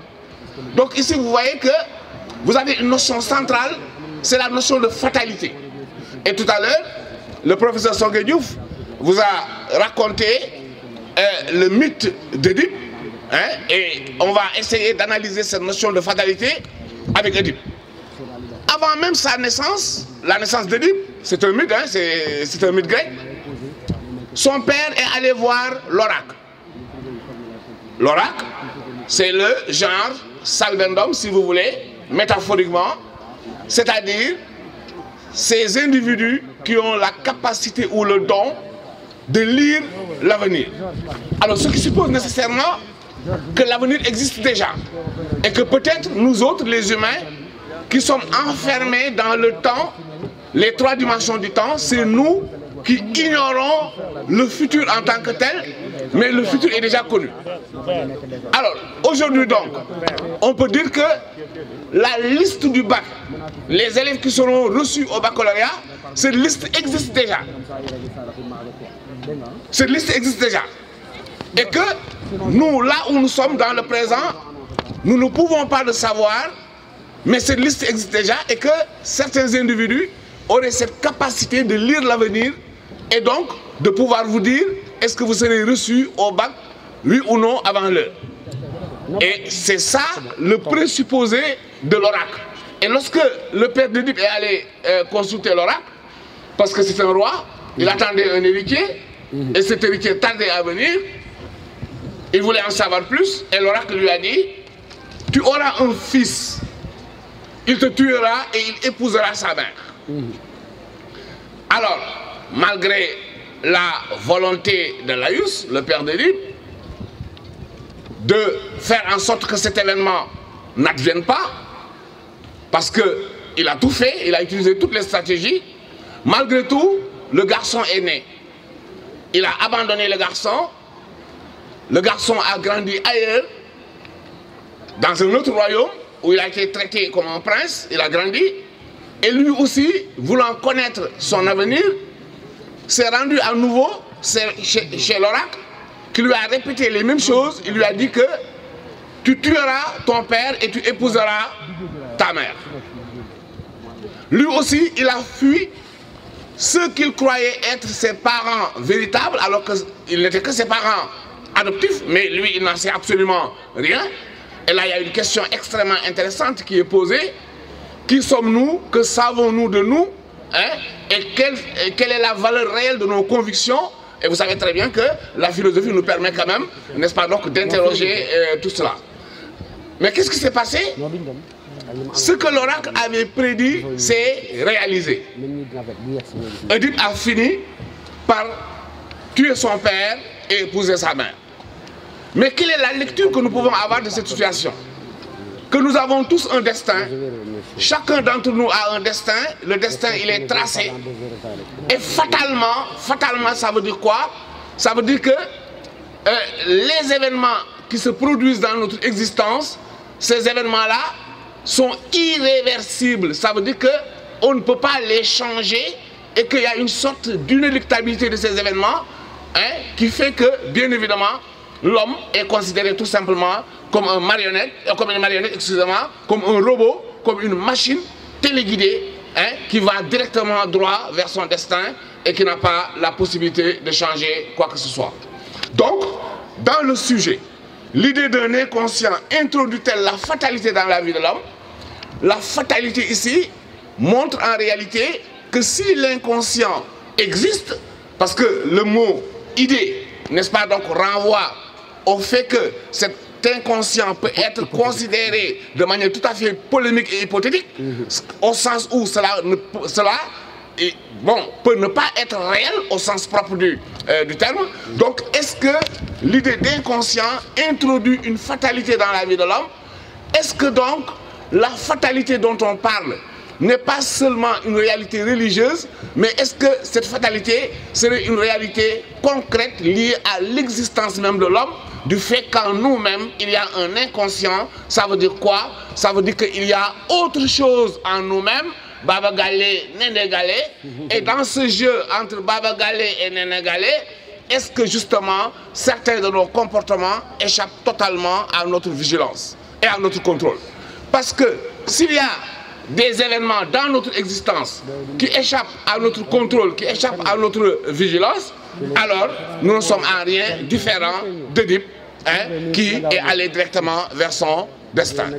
Donc ici vous voyez que vous avez une notion centrale, c'est la notion de fatalité. Et tout à l'heure, le professeur Songué Diouf vous a raconté le mythe d'Édipe, hein, et on va essayer d'analyser cette notion de fatalité avec Édipe. Avant même sa naissance, la naissance d'Édipe, c'est un mythe, hein, c'est un mythe grec. Son père est allé voir l'oracle. L'oracle, c'est le genre salvendum, si vous voulez, métaphoriquement, c'est-à-dire ces individus qui ont la capacité ou le don de lire l'avenir. Alors, ce qui suppose nécessairement que l'avenir existe déjà et que peut-être nous autres, les humains, qui sommes enfermés dans le temps, les trois dimensions du temps, c'est nous qui ignorons le futur en tant que tel, mais le futur est déjà connu. Alors, aujourd'hui donc, on peut dire que la liste du bac, les élèves qui seront reçus au baccalauréat, cette liste existe déjà. Cette liste existe déjà. Et que nous, là où nous sommes dans le présent, nous ne pouvons pas le savoir, mais cette liste existe déjà et que certains individus auraient cette capacité de lire l'avenir et donc de pouvoir vous dire est-ce que vous serez reçu au bac, oui ou non, avant l'heure. Et c'est ça le présupposé de l'oracle. Et lorsque le père d'Édipe est allé consulter l'oracle, parce que c'est un roi, il attendait un héritier, et cet héritier tardait à venir, il voulait en savoir plus, et l'oracle lui a dit, tu auras un fils, il te tuera et il épousera sa mère. Alors, malgré la volonté de Laïus, le père d'Édipe, de faire en sorte que cet événement n'advienne pas, parce qu'il a tout fait, il a utilisé toutes les stratégies, malgré tout, le garçon est né. il a abandonné le garçon a grandi ailleurs, dans un autre royaume, où il a été traité comme un prince, il a grandi, et lui aussi, voulant connaître son avenir, s'est rendu à nouveau chez l'oracle, qui lui a répété les mêmes choses. Il lui a dit que tu tueras ton père et tu épouseras ta mère. Lui aussi, il a fui ceux qu'il croyait être ses parents véritables, alors qu'ils n'étaient que ses parents adoptifs, mais lui, il n'en sait absolument rien. Et là, il y a une question extrêmement intéressante qui est posée. Qui sommes-nous? Que savons-nous de nous? Et quelle est la valeur réelle de nos convictions? Et vous savez très bien que la philosophie nous permet quand même, n'est-ce pas, donc d'interroger tout cela. Mais qu'est-ce qui s'est passé? Ce que l'oracle avait prédit s'est réalisé. Oedipe a fini par tuer son père et épouser sa mère. Mais quelle est la lecture que nous pouvons avoir de cette situation? Que nous avons tous un destin. Chacun d'entre nous a un destin. Le destin, il est tracé. Et fatalement, ça veut dire quoi? Ça veut dire que les événements qui se produisent dans notre existence, ces événements-là sont irréversibles. Ça veut dire qu'on ne peut pas les changer et qu'il y a une sorte d'inéluctabilité de ces événements qui fait que, bien évidemment, l'homme est considéré tout simplement comme une marionnette, excusez-moi, comme un robot, comme une machine téléguidée qui va directement droit vers son destin et qui n'a pas la possibilité de changer quoi que ce soit. Donc, dans le sujet, l'idée d'un inconscient introduit-elle la fatalité dans la vie de l'homme? La fatalité ici montre en réalité que si l'inconscient existe, parce que le mot idée, n'est-ce pas, donc renvoie au fait que cet inconscient peut être considéré de manière tout à fait polémique et hypothétique, au sens où cela peut ne pas être réel au sens propre du terme. Donc, est-ce que l'idée d'inconscient introduit une fatalité dans la vie de l'homme? Est-ce que donc la fatalité dont on parle n'est pas seulement une réalité religieuse, mais est-ce que cette fatalité serait une réalité concrète liée à l'existence même de l'homme, du fait qu'en nous-mêmes, il y a un inconscient? Ça veut dire quoi? Ça veut dire qu'il y a autre chose en nous-mêmes, Baba Galé, Néné Galé, et dans ce jeu entre Baba Galé et Néné Galé, est-ce que justement certains de nos comportements échappent totalement à notre vigilance et à notre contrôle? Parce que s'il y a des événements dans notre existence qui échappent à notre contrôle, qui échappent à notre vigilance, alors nous ne sommes en rien différents d'Oedipe qui est allé directement vers son destin.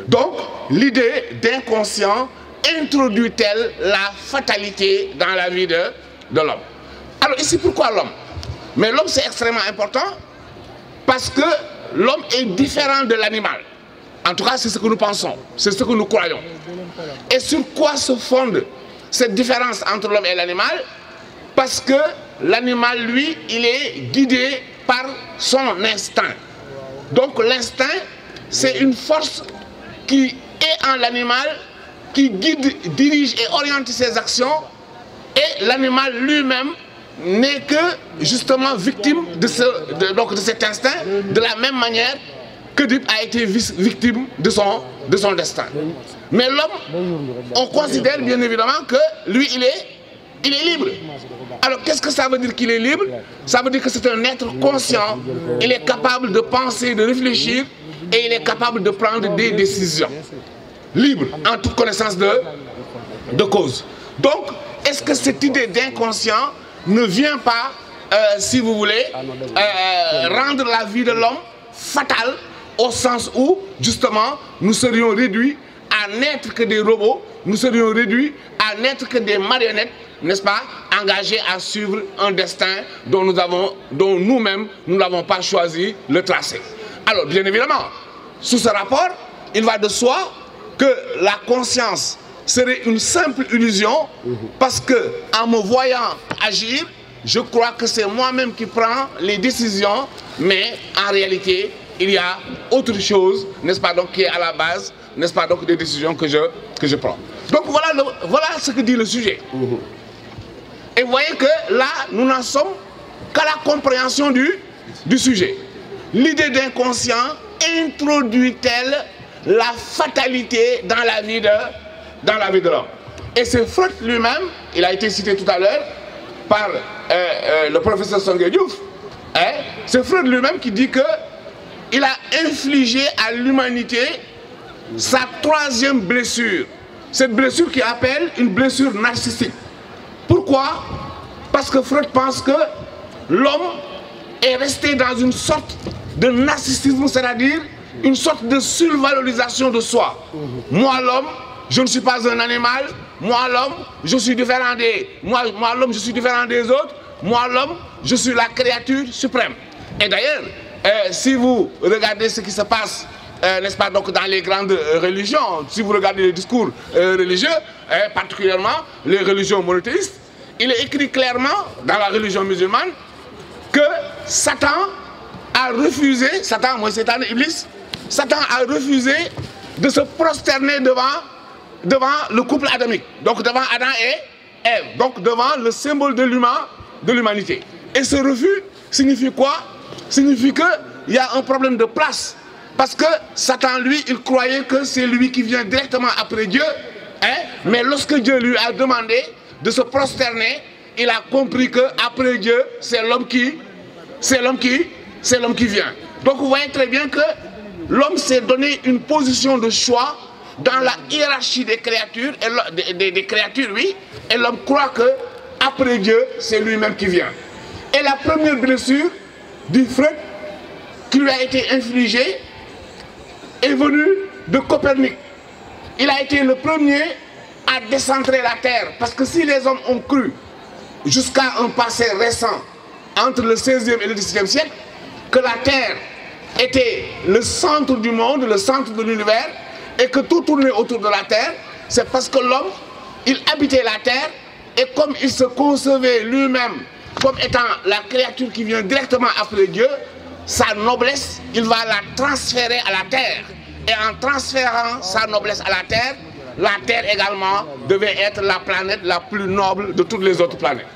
Donc l'idée d'inconscient introduit-elle la fatalité dans la vie de l'homme? Alors ici, pourquoi l'homme? Mais l'homme, c'est extrêmement important parce que l'homme est différent de l'animal. En tout cas, c'est ce que nous pensons, c'est ce que nous croyons. Et sur quoi se fonde cette différence entre l'homme et l'animal? Parce que l'animal, lui, il est guidé par son instinct. Donc l'instinct, c'est une force qui est en l'animal, qui guide, dirige et oriente ses actions. Et l'animal lui-même n'est que justement victime de cet instinct, de la même manière qu'Oedipe a été victime de son destin. Mais l'homme, on considère bien évidemment que lui, il est libre. Alors qu'est-ce que ça veut dire qu'il est libre? Ça veut dire que c'est un être conscient, il est capable de penser, de réfléchir, et il est capable de prendre des décisions. Libre, en toute connaissance de cause. Donc, est-ce que cette idée d'inconscient ne vient pas, si vous voulez, rendre la vie de l'homme fatale, au sens où, justement, nous serions réduits à n'être que des robots, nous serions réduits à n'être que des marionnettes, n'est-ce pas, engagés à suivre un destin dont nous-mêmes, nous n'avons pas choisi le tracé. Alors, bien évidemment, sous ce rapport, il va de soi que la conscience serait une simple illusion, parce que en me voyant agir, je crois que c'est moi-même qui prends les décisions, mais en réalité, il y a autre chose, n'est-ce pas, donc qui est à la base, n'est-ce pas, donc des décisions que je prends. Donc voilà ce que dit le sujet. Et vous voyez que là, nous n'en sommes qu'à la compréhension du sujet. L'idée d'inconscient introduit-elle la fatalité dans la vie de l'homme? Et c'est Freud lui-même, il a été cité tout à l'heure par le professeur Songué Diouf, c'est Freud lui-même qui dit qu'il a infligé à l'humanité sa troisième blessure. Cette blessure qu'il appelle une blessure narcissique. Pourquoi? Parce que Freud pense que l'homme est resté dans une sorte de narcissisme, c'est-à-dire une sorte de survalorisation de soi. Moi l'homme, je ne suis pas un animal. Moi l'homme, je suis différent moi l'homme, je suis différent des autres. Moi l'homme, je suis la créature suprême. Et d'ailleurs, si vous regardez ce qui se passe, n'est-ce pas, donc dans les grandes religions, si vous regardez les discours religieux, particulièrement les religions monothéistes, il est écrit clairement dans la religion musulmane que Satan a refusé, Satan, Iblis, Satan a refusé de se prosterner devant le couple adamique, donc devant Adam et Ève, donc devant le symbole de l'humanité. Et ce refus signifie quoi? Signifie qu'il y a un problème de place. Parce que Satan, lui, il croyait que c'est lui qui vient directement après Dieu. Mais lorsque Dieu lui a demandé de se prosterner, il a compris qu'après Dieu, c'est l'homme qui vient. Donc vous voyez très bien que l'homme s'est donné une position de choix dans la hiérarchie des créatures, des créatures, oui, et l'homme croit que après Dieu, c'est lui-même qui vient. Et la première blessure du Freud qui lui a été infligée est venue de Copernic. Il a été le premier à décentrer la Terre, parce que si les hommes ont cru, jusqu'à un passé récent, entre le 16e et le 17e siècle, que la Terre était le centre du monde, le centre de l'univers, et que tout tournait autour de la Terre, c'est parce que l'homme, il habitait la Terre, et comme il se concevait lui-même comme étant la créature qui vient directement après Dieu, sa noblesse, il va la transférer à la Terre. Et en transférant sa noblesse à la Terre également devait être la planète la plus noble de toutes les autres planètes.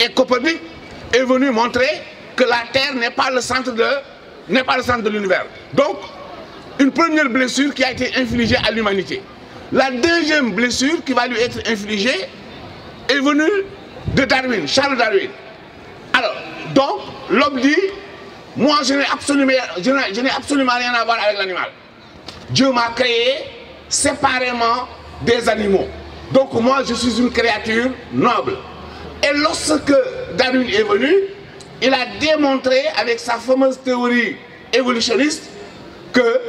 Et Copernic est venu montrer que la Terre n'est pas le centre de l'univers. Donc, une première blessure qui a été infligée à l'humanité. La deuxième blessure qui va lui être infligée est venue de Darwin, Charles Darwin. Alors, donc, l'homme dit, moi je n'ai absolument rien à voir avec l'animal. Dieu m'a créé séparément des animaux. Donc moi je suis une créature noble. Et lorsque Darwin est venu, il a démontré avec sa fameuse théorie évolutionniste que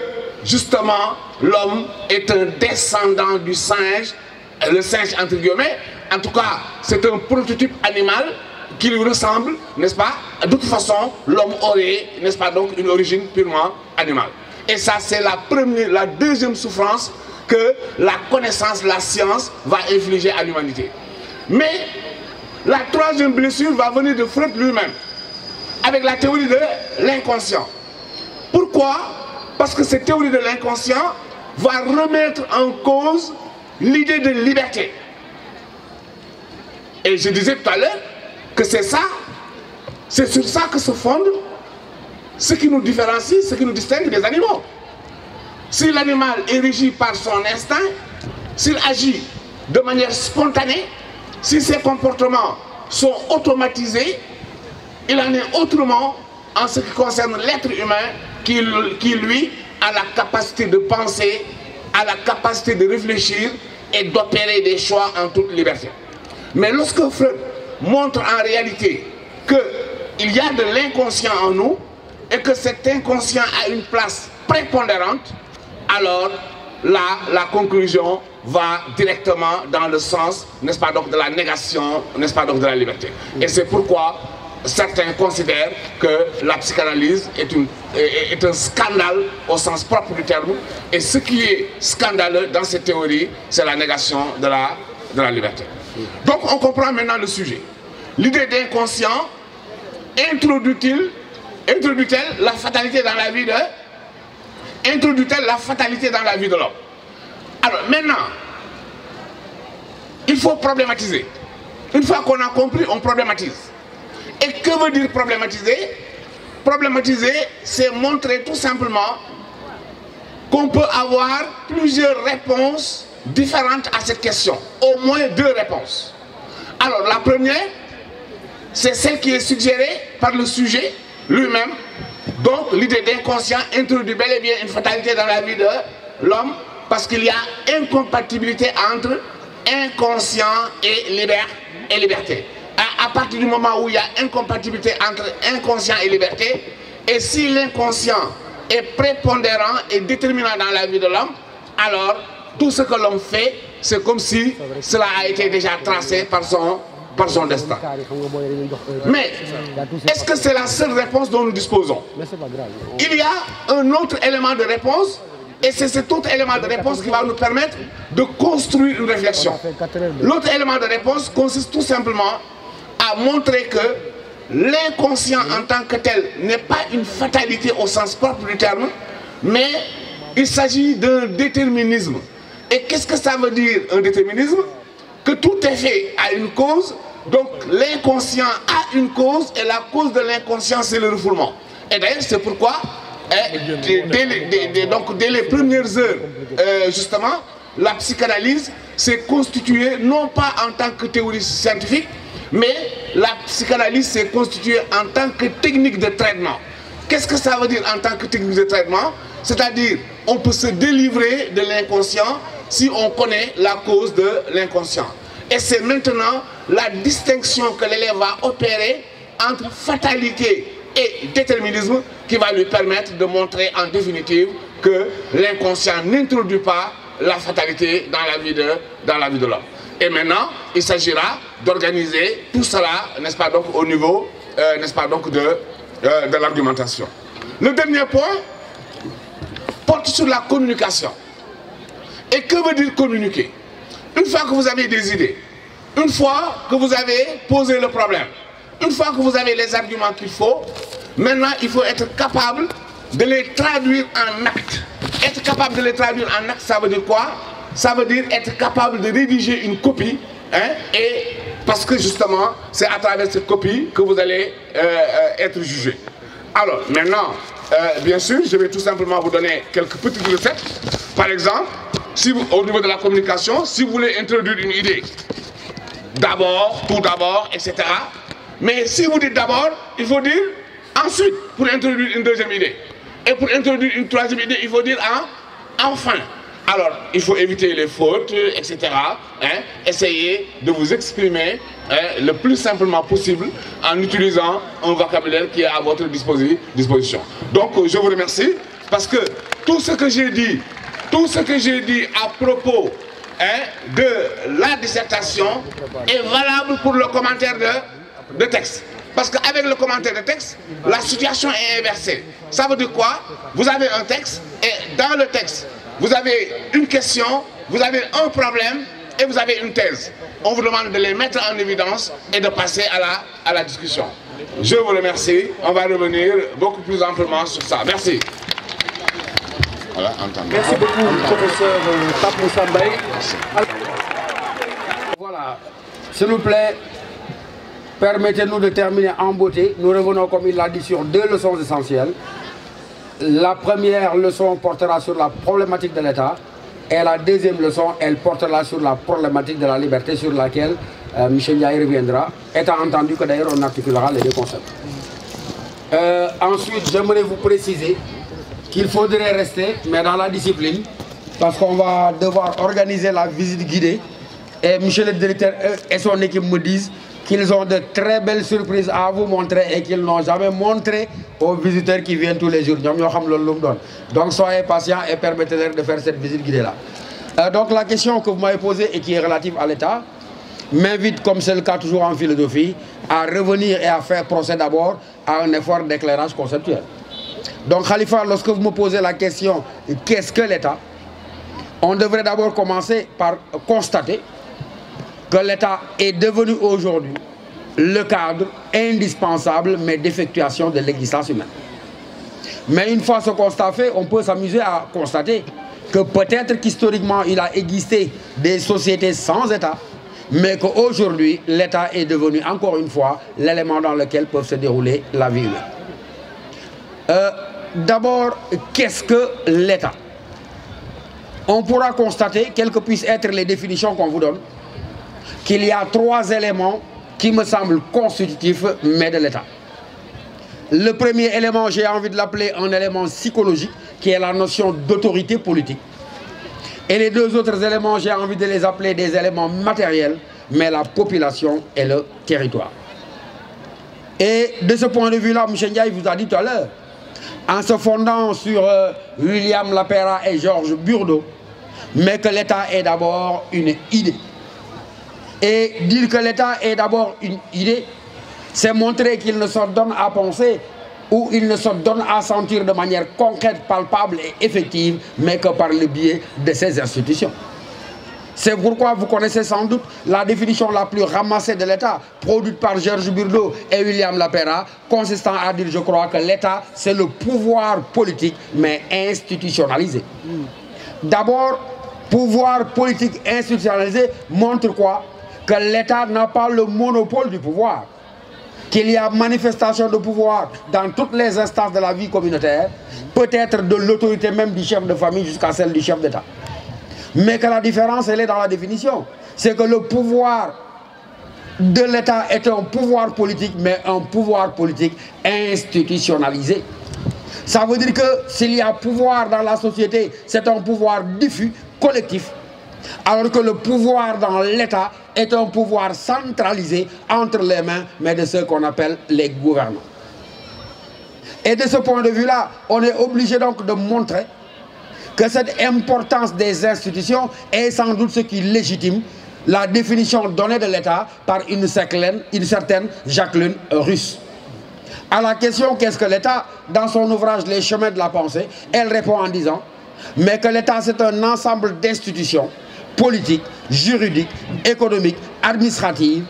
justement l'homme est un descendant du singe, le singe entre guillemets. En tout cas, c'est un prototype animal qui lui ressemble, n'est-ce pas? De toute façon, l'homme aurait, n'est-ce pas, donc une origine purement animale. Et ça, c'est la deuxième souffrance que la connaissance, la science va infliger à l'humanité. Mais la troisième blessure va venir de Freud lui-même, avec la théorie de l'inconscient. Pourquoi? Parce que cette théorie de l'inconscient va remettre en cause l'idée de liberté. Et je disais tout à l'heure que c'est ça, c'est sur ça que se fonde ce qui nous différencie, ce qui nous distingue des animaux. Si l'animal est régi par son instinct, s'il agit de manière spontanée, si ses comportements sont automatisés, il en est autrement en ce qui concerne l'être humain qui, lui, a la capacité de penser, a la capacité de réfléchir et d'opérer des choix en toute liberté. Mais lorsque Freud montre en réalité qu'il y a de l'inconscient en nous et que cet inconscient a une place prépondérante, alors là, la conclusion va directement dans le sens, n'est-ce pas, donc de la négation, n'est-ce pas, donc de la liberté. Et c'est pourquoi certains considèrent que la psychanalyse est un scandale au sens propre du terme. Et ce qui est scandaleux dans cette théorie, c'est la négation de la liberté. Donc on comprend maintenant le sujet. L'idée d'inconscient introduit-elle la fatalité dans la vie de l'homme? Alors maintenant, il faut problématiser. Une fois qu'on a compris, on problématise. Et que veut dire problématiser? Problématiser, c'est montrer tout simplement qu'on peut avoir plusieurs réponses différentes à cette question. Au moins 2 réponses. Alors la première, c'est celle qui est suggérée par le sujet lui-même. Donc l'idée d'inconscient introduit bel et bien une fatalité dans la vie de l'homme parce qu'il y a incompatibilité entre inconscient et liberté. À partir du moment où il y a incompatibilité entre inconscient et liberté, et si l'inconscient est prépondérant et déterminant dans la vie de l'homme, alors tout ce que l'homme fait, c'est comme si cela a été déjà tracé par son destin. Mais est-ce que c'est la seule réponse dont nous disposons? Il y a un autre élément de réponse, et c'est cet autre élément de réponse qui va nous permettre de construire une réflexion. L'autre élément de réponse consiste tout simplement à montrer que l'inconscient en tant que tel n'est pas une fatalité au sens propre du terme, mais il s'agit d'un déterminisme. Et qu'est-ce que ça veut dire, un déterminisme? Que tout est fait à une cause, donc l'inconscient a une cause, et la cause de l'inconscient, c'est le refoulement. Et d'ailleurs, c'est pourquoi, dès les premières heures, justement, la psychanalyse s'est constituée, non pas en tant que théorie scientifique, mais la psychanalyse s'est constituée en tant que technique de traitement. Qu'est-ce que ça veut dire en tant que technique de traitement? C'est-à-dire, on peut se délivrer de l'inconscient si on connaît la cause de l'inconscient. Et c'est maintenant la distinction que l'élève va opérer entre fatalité et déterminisme qui va lui permettre de montrer en définitive que l'inconscient n'introduit pas la fatalité dans la vie de l'homme. Et maintenant, il s'agira d'organiser tout cela, n'est-ce pas, donc au niveau, n'est-ce pas, donc de l'argumentation. Le dernier point porte sur la communication. Et que veut dire communiquer? Une fois que vous avez des idées, une fois que vous avez posé le problème, une fois que vous avez les arguments qu'il faut, maintenant il faut être capable de les traduire en actes. Être capable de les traduire en actes, ça veut dire quoi? Ça veut dire être capable de rédiger une copie, hein, et parce que justement, c'est à travers cette copie que vous allez être jugé. Alors, maintenant, bien sûr, je vais tout simplement vous donner quelques petites recettes. Par exemple, si vous, au niveau de la communication, si vous voulez introduire une idée, d'abord, tout d'abord, etc. Mais si vous dites d'abord, il faut dire ensuite pour introduire une deuxième idée. Et pour introduire une troisième idée, il faut dire enfin. Alors, il faut éviter les fautes, etc. Hein, essayez de vous exprimer le plus simplement possible en utilisant un vocabulaire qui est à votre disposition. Donc, je vous remercie parce que tout ce que j'ai dit à propos de la dissertation est valable pour le commentaire de texte. Parce qu'avec le commentaire de texte, la situation est inversée. Ça veut dire quoi? Vous avez un texte et dans le texte, vous avez une question, vous avez un problème et vous avez une thèse. On vous demande de les mettre en évidence et de passer à la discussion. Je vous remercie. On va revenir beaucoup plus amplement sur ça. Merci. Voilà, merci beaucoup, professeur Pape Moussa Mbaye. Voilà, s'il vous plaît, permettez-nous de terminer en beauté. Nous revenons, comme il l'a dit, sur 2 leçons essentielles. La première leçon portera sur la problématique de l'État et la deuxième leçon, elle portera sur la problématique de la liberté sur laquelle Michel Ndiaye reviendra, étant entendu que d'ailleurs on articulera les 2 concepts. Ensuite, j'aimerais vous préciser qu'il faudrait rester, mais dans la discipline, parce qu'on va devoir organiser la visite guidée. Et monsieur le directeur et son équipe me disent qu'ils ont de très belles surprises à vous montrer et qu'ils n'ont jamais montré aux visiteurs qui viennent tous les jours. Donc soyez patients et permettez-leur de faire cette visite guidée-là. Donc la question que vous m'avez posée et qui est relative à l'État m'invite, comme c'est le cas toujours en philosophie, à revenir et à faire procès d'abord à un effort d'éclairage conceptuel. Donc Khalifa, lorsque vous me posez la question « qu'est-ce que l'État ?», on devrait d'abord commencer par constater que l'État est devenu aujourd'hui le cadre indispensable mais d'effectuation de l'existence humaine. Mais une fois ce constat fait, on peut s'amuser à constater que peut-être qu'historiquement il a existé des sociétés sans État, mais qu'aujourd'hui, l'État est devenu encore une fois l'élément dans lequel peut se dérouler la vie humaine. D'abord, qu'est-ce que l'État? On pourra constater, quelles que puissent être les définitions qu'on vous donne, qu'il y a 3 éléments qui me semblent constitutifs, mais de l'État. Le premier élément, j'ai envie de l'appeler un élément psychologique, qui est la notion d'autorité politique. Et les 2 autres éléments, j'ai envie de les appeler des éléments matériels, mais la population et le territoire. Et de ce point de vue-là, M. Ndiaye vous a dit tout à l'heure, en se fondant sur William Lapera et Georges Burdeau, mais que l'État est d'abord une idée. Et dire que l'État est d'abord une idée, c'est montrer qu'il ne se donne à penser ou il ne se donne à sentir de manière concrète, palpable et effective, mais que par le biais de ses institutions. C'est pourquoi vous connaissez sans doute la définition la plus ramassée de l'État, produite par Georges Burdeau et William Lapera, consistant à dire, je crois, que l'État, c'est le pouvoir politique, mais institutionnalisé. D'abord, pouvoir politique institutionnalisé montre quoi? Que l'État n'a pas le monopole du pouvoir. Qu'il y a manifestation de pouvoir dans toutes les instances de la vie communautaire, peut-être de l'autorité même du chef de famille jusqu'à celle du chef d'État. Mais que la différence, elle est dans la définition. C'est que le pouvoir de l'État est un pouvoir politique, mais un pouvoir politique institutionnalisé. Ça veut dire que s'il y a pouvoir dans la société, c'est un pouvoir diffus, collectif. Alors que le pouvoir dans l'État est un pouvoir centralisé entre les mains, mais de ceux qu'on appelle les gouvernants. Et de ce point de vue-là, on est obligé donc de montrer que cette importance des institutions est sans doute ce qui légitime la définition donnée de l'État par une certaine Jacqueline Russe. À la question qu'est-ce que l'État, dans son ouvrage Les chemins de la pensée, elle répond en disant mais que l'État c'est un ensemble d'institutions politiques, juridiques, économiques, administratives,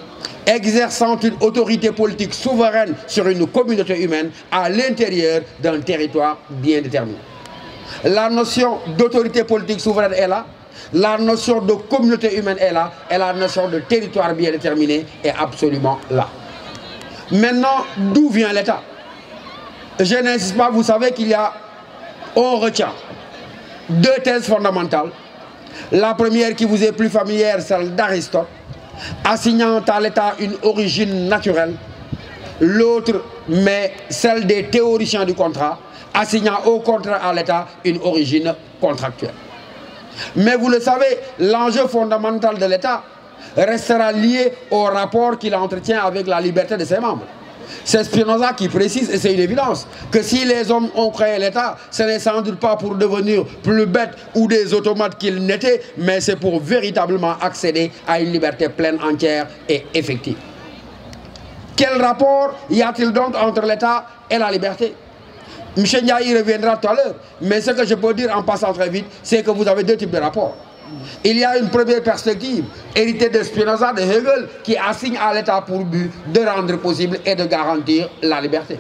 exerçant une autorité politique souveraine sur une communauté humaine à l'intérieur d'un territoire bien déterminé. La notion d'autorité politique souveraine est là, la notion de communauté humaine est là, et la notion de territoire bien déterminé est absolument là. Maintenant, d'où vient l'État? Je n'insiste pas, vous savez qu'il y a, on retient 2 thèses fondamentales. La première qui vous est plus familière, celle d'Aristote, assignant à l'État une origine naturelle. L'autre, mais celle des théoriciens du contrat, assignant au contraire à l'État une origine contractuelle. Mais vous le savez, l'enjeu fondamental de l'État restera lié au rapport qu'il entretient avec la liberté de ses membres. C'est Spinoza qui précise, et c'est une évidence, que si les hommes ont créé l'État, ce n'est sans doute pas pour devenir plus bêtes ou des automates qu'ils n'étaient, mais c'est pour véritablement accéder à une liberté pleine, entière et effective. Quel rapport y a-t-il donc entre l'État et la liberté? M. Ndiaye reviendra tout à l'heure, mais ce que je peux dire en passant très vite, c'est que vous avez 2 types de rapports. Il y a une première perspective, héritée de Spinoza, de Hegel, qui assigne à l'État pour but de rendre possible et de garantir la liberté.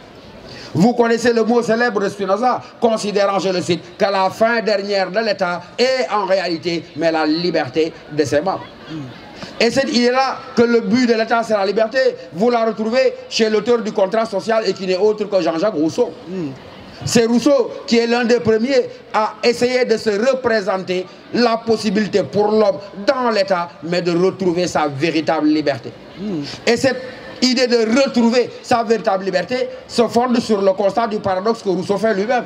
Vous connaissez le mot célèbre de Spinoza, considérant, je le cite, que la fin dernière de l'État est en réalité, mais la liberté de ses membres. Et cette idée-là, que le but de l'État c'est la liberté, vous la retrouvez chez l'auteur du contrat social et qui n'est autre que Jean-Jacques Rousseau. C'est Rousseau qui est l'un des premiers à essayer de se représenter la possibilité pour l'homme dans l'État, mais de retrouver sa véritable liberté. Et cette idée de retrouver sa véritable liberté se fonde sur le constat du paradoxe que Rousseau fait lui-même.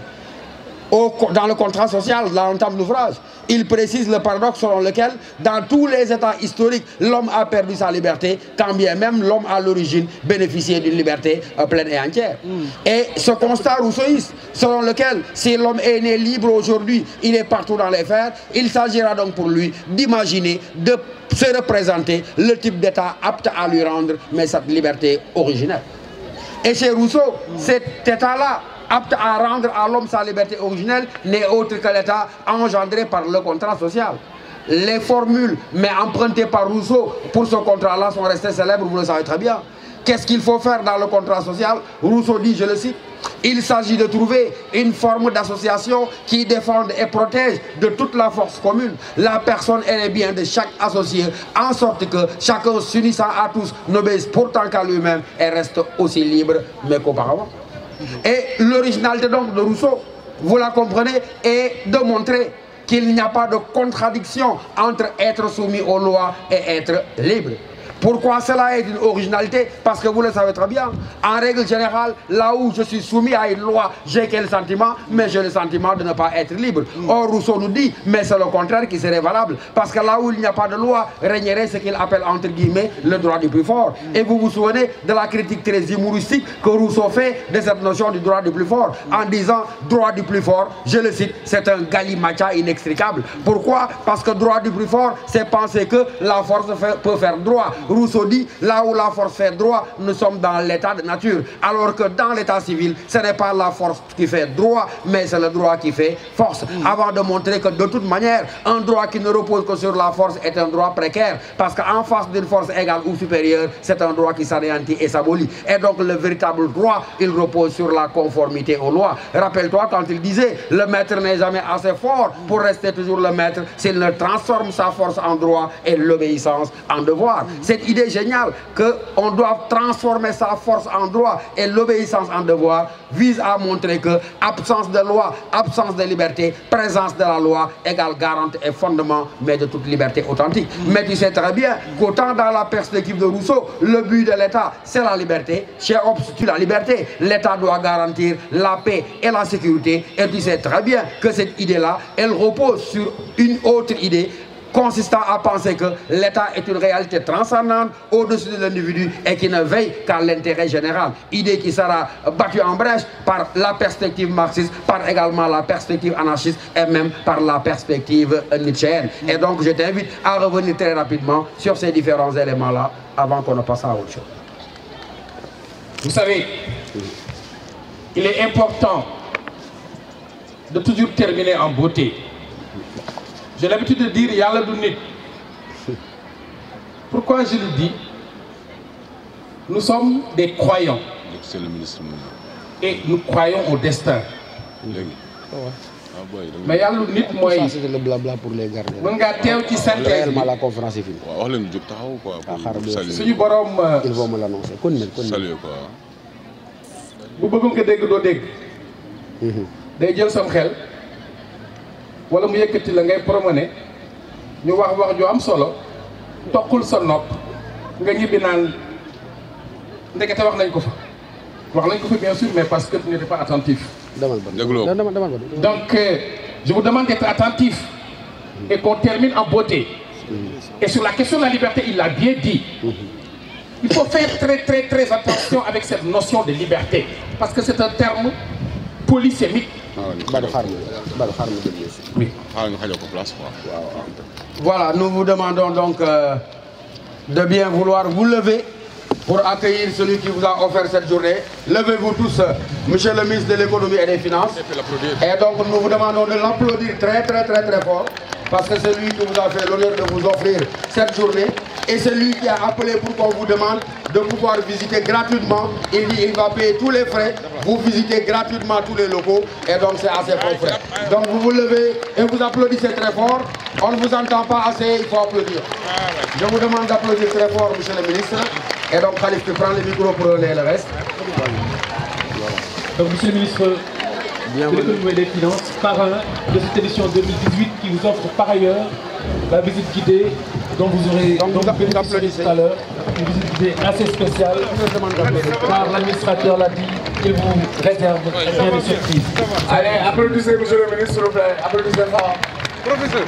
Dans le contrat social, dans l'entame de l'ouvrage, il précise le paradoxe selon lequel, dans tous les états historiques, l'homme a perdu sa liberté, quand bien même l'homme à l'origine bénéficiait d'une liberté pleine et entière. Et ce constat rousseauiste, selon lequel, si l'homme est né libre aujourd'hui, il est partout dans les fers, il s'agira donc pour lui d'imaginer, de se représenter le type d'état apte à lui rendre, mais cette liberté originelle. Et chez Rousseau, cet état-là, apte à rendre à l'homme sa liberté originelle, n'est autre que l'état engendré par le contrat social. Les formules, mais empruntées par Rousseau pour ce contrat-là, sont restées célèbres, vous le savez très bien. Qu'est-ce qu'il faut faire dans le contrat social? Rousseau dit, je le cite, il s'agit de trouver une forme d'association qui défende et protège de toute la force commune la personne et les biens de chaque associé, en sorte que chacun s'unissant à tous n'obéisse pourtant qu'à lui-même et reste aussi libre mais qu'auparavant. Et l'originalité donc de Rousseau, vous la comprenez, est de montrer qu'il n'y a pas de contradiction entre être soumis aux lois et être libre. Pourquoi cela est une originalité? Parce que vous le savez très bien, en règle générale, là où je suis soumis à une loi, j'ai quel sentiment? Mais j'ai le sentiment de ne pas être libre. Or, Rousseau nous dit, mais c'est le contraire qui serait valable. Parce que là où il n'y a pas de loi, régnerait ce qu'il appelle entre guillemets le droit du plus fort. Et vous vous souvenez de la critique très humoristique que Rousseau fait de cette notion du droit du plus fort, en disant droit du plus fort, je le cite, c'est un galimatia inextricable. Pourquoi? Parce que droit du plus fort, c'est penser que la force peut faire droit. Rousseau dit, là où la force fait droit, nous sommes dans l'état de nature. Alors que dans l'état civil, ce n'est pas la force qui fait droit, mais c'est le droit qui fait force. Avant de montrer que de toute manière, un droit qui ne repose que sur la force est un droit précaire. Parce qu'en face d'une force égale ou supérieure, c'est un droit qui s'anéantit et s'abolit. Et donc le véritable droit, il repose sur la conformité aux lois. Rappelle-toi quand il disait, le maître n'est jamais assez fort pour rester toujours le maître s'il ne transforme sa force en droit et l'obéissance en devoir. Cette idée géniale qu'on doit transformer sa force en droit et l'obéissance en devoir vise à montrer que absence de loi, absence de liberté, présence de la loi égale garante et fondement mais de toute liberté authentique. Mais tu sais très bien qu'autant dans la perspective de Rousseau, le but de l'État c'est la liberté. Chez Hobbes, c'est la liberté. L'État doit garantir la paix et la sécurité. Et tu sais très bien que cette idée-là, elle repose sur une autre idée consistant à penser que l'État est une réalité transcendante au-dessus de l'individu et qui ne veille qu'à l'intérêt général. Idée qui sera battue en brèche par la perspective marxiste, par également la perspective anarchiste et même par la perspective nietzschéenne. Et donc je t'invite à revenir très rapidement sur ces différents éléments-là avant qu'on ne passe à autre chose. Vous savez, il est important de toujours terminer en beauté. J'ai l'habitude de dire, il y a le doute. Pourquoi je le dis? Nous sommes des croyants. Et nous croyons au destin. Mais il y a le doute, moi. Ça, c'était le blabla pour les garder. Réellement, la conférence est finie. Ils vont me l'annoncer. Salut quoi. Vous pouvez que dégg do dégg. Day jël sam xel. Wala mu yëkkati la ngay promener ñu wax ju am solo tokkul sa nopp nga ñibbi naan ndekete wax nañ ko fa bien sûr mais parce que tu n'étais pas attentif. Donc je vous demande d'être attentif et qu'on termine en beauté. Et sur la question de la liberté, il l'a bien dit. Il faut faire très attention avec cette notion de liberté parce que c'est un terme polysémique. Oui. Voilà, nous vous demandons donc de bien vouloir vous lever pour accueillir celui qui vous a offert cette journée. Levez-vous tous, monsieur le ministre de l'économie et des finances. Et donc nous vous demandons de l'applaudir très fort parce que c'est lui qui vous a fait l'honneur de vous offrir cette journée et c'est lui qui a appelé pour qu'on vous demande de pouvoir visiter gratuitement. Il dit qu'il va payer tous les frais, vous visitez gratuitement tous les locaux et donc c'est assez fort frais. Donc vous vous levez et vous applaudissez très fort. On ne vous entend pas assez, il faut applaudir. Je vous demande d'applaudir très fort, monsieur le ministre. Et donc Khalif, tu prends le micro pour le reste. Donc monsieur le ministre de l'économie et des finances, parrain de cette édition 2018 qui vous offre par ailleurs la visite guidée dont vous aurez bénéficié tout à l'heure, une visite guidée assez spéciale car l'administrateur l'a dit, il vous réserve bien de surprises. Allez, applaudissez monsieur le ministre, s'il vous plaît, applaudissez fort. Professeur,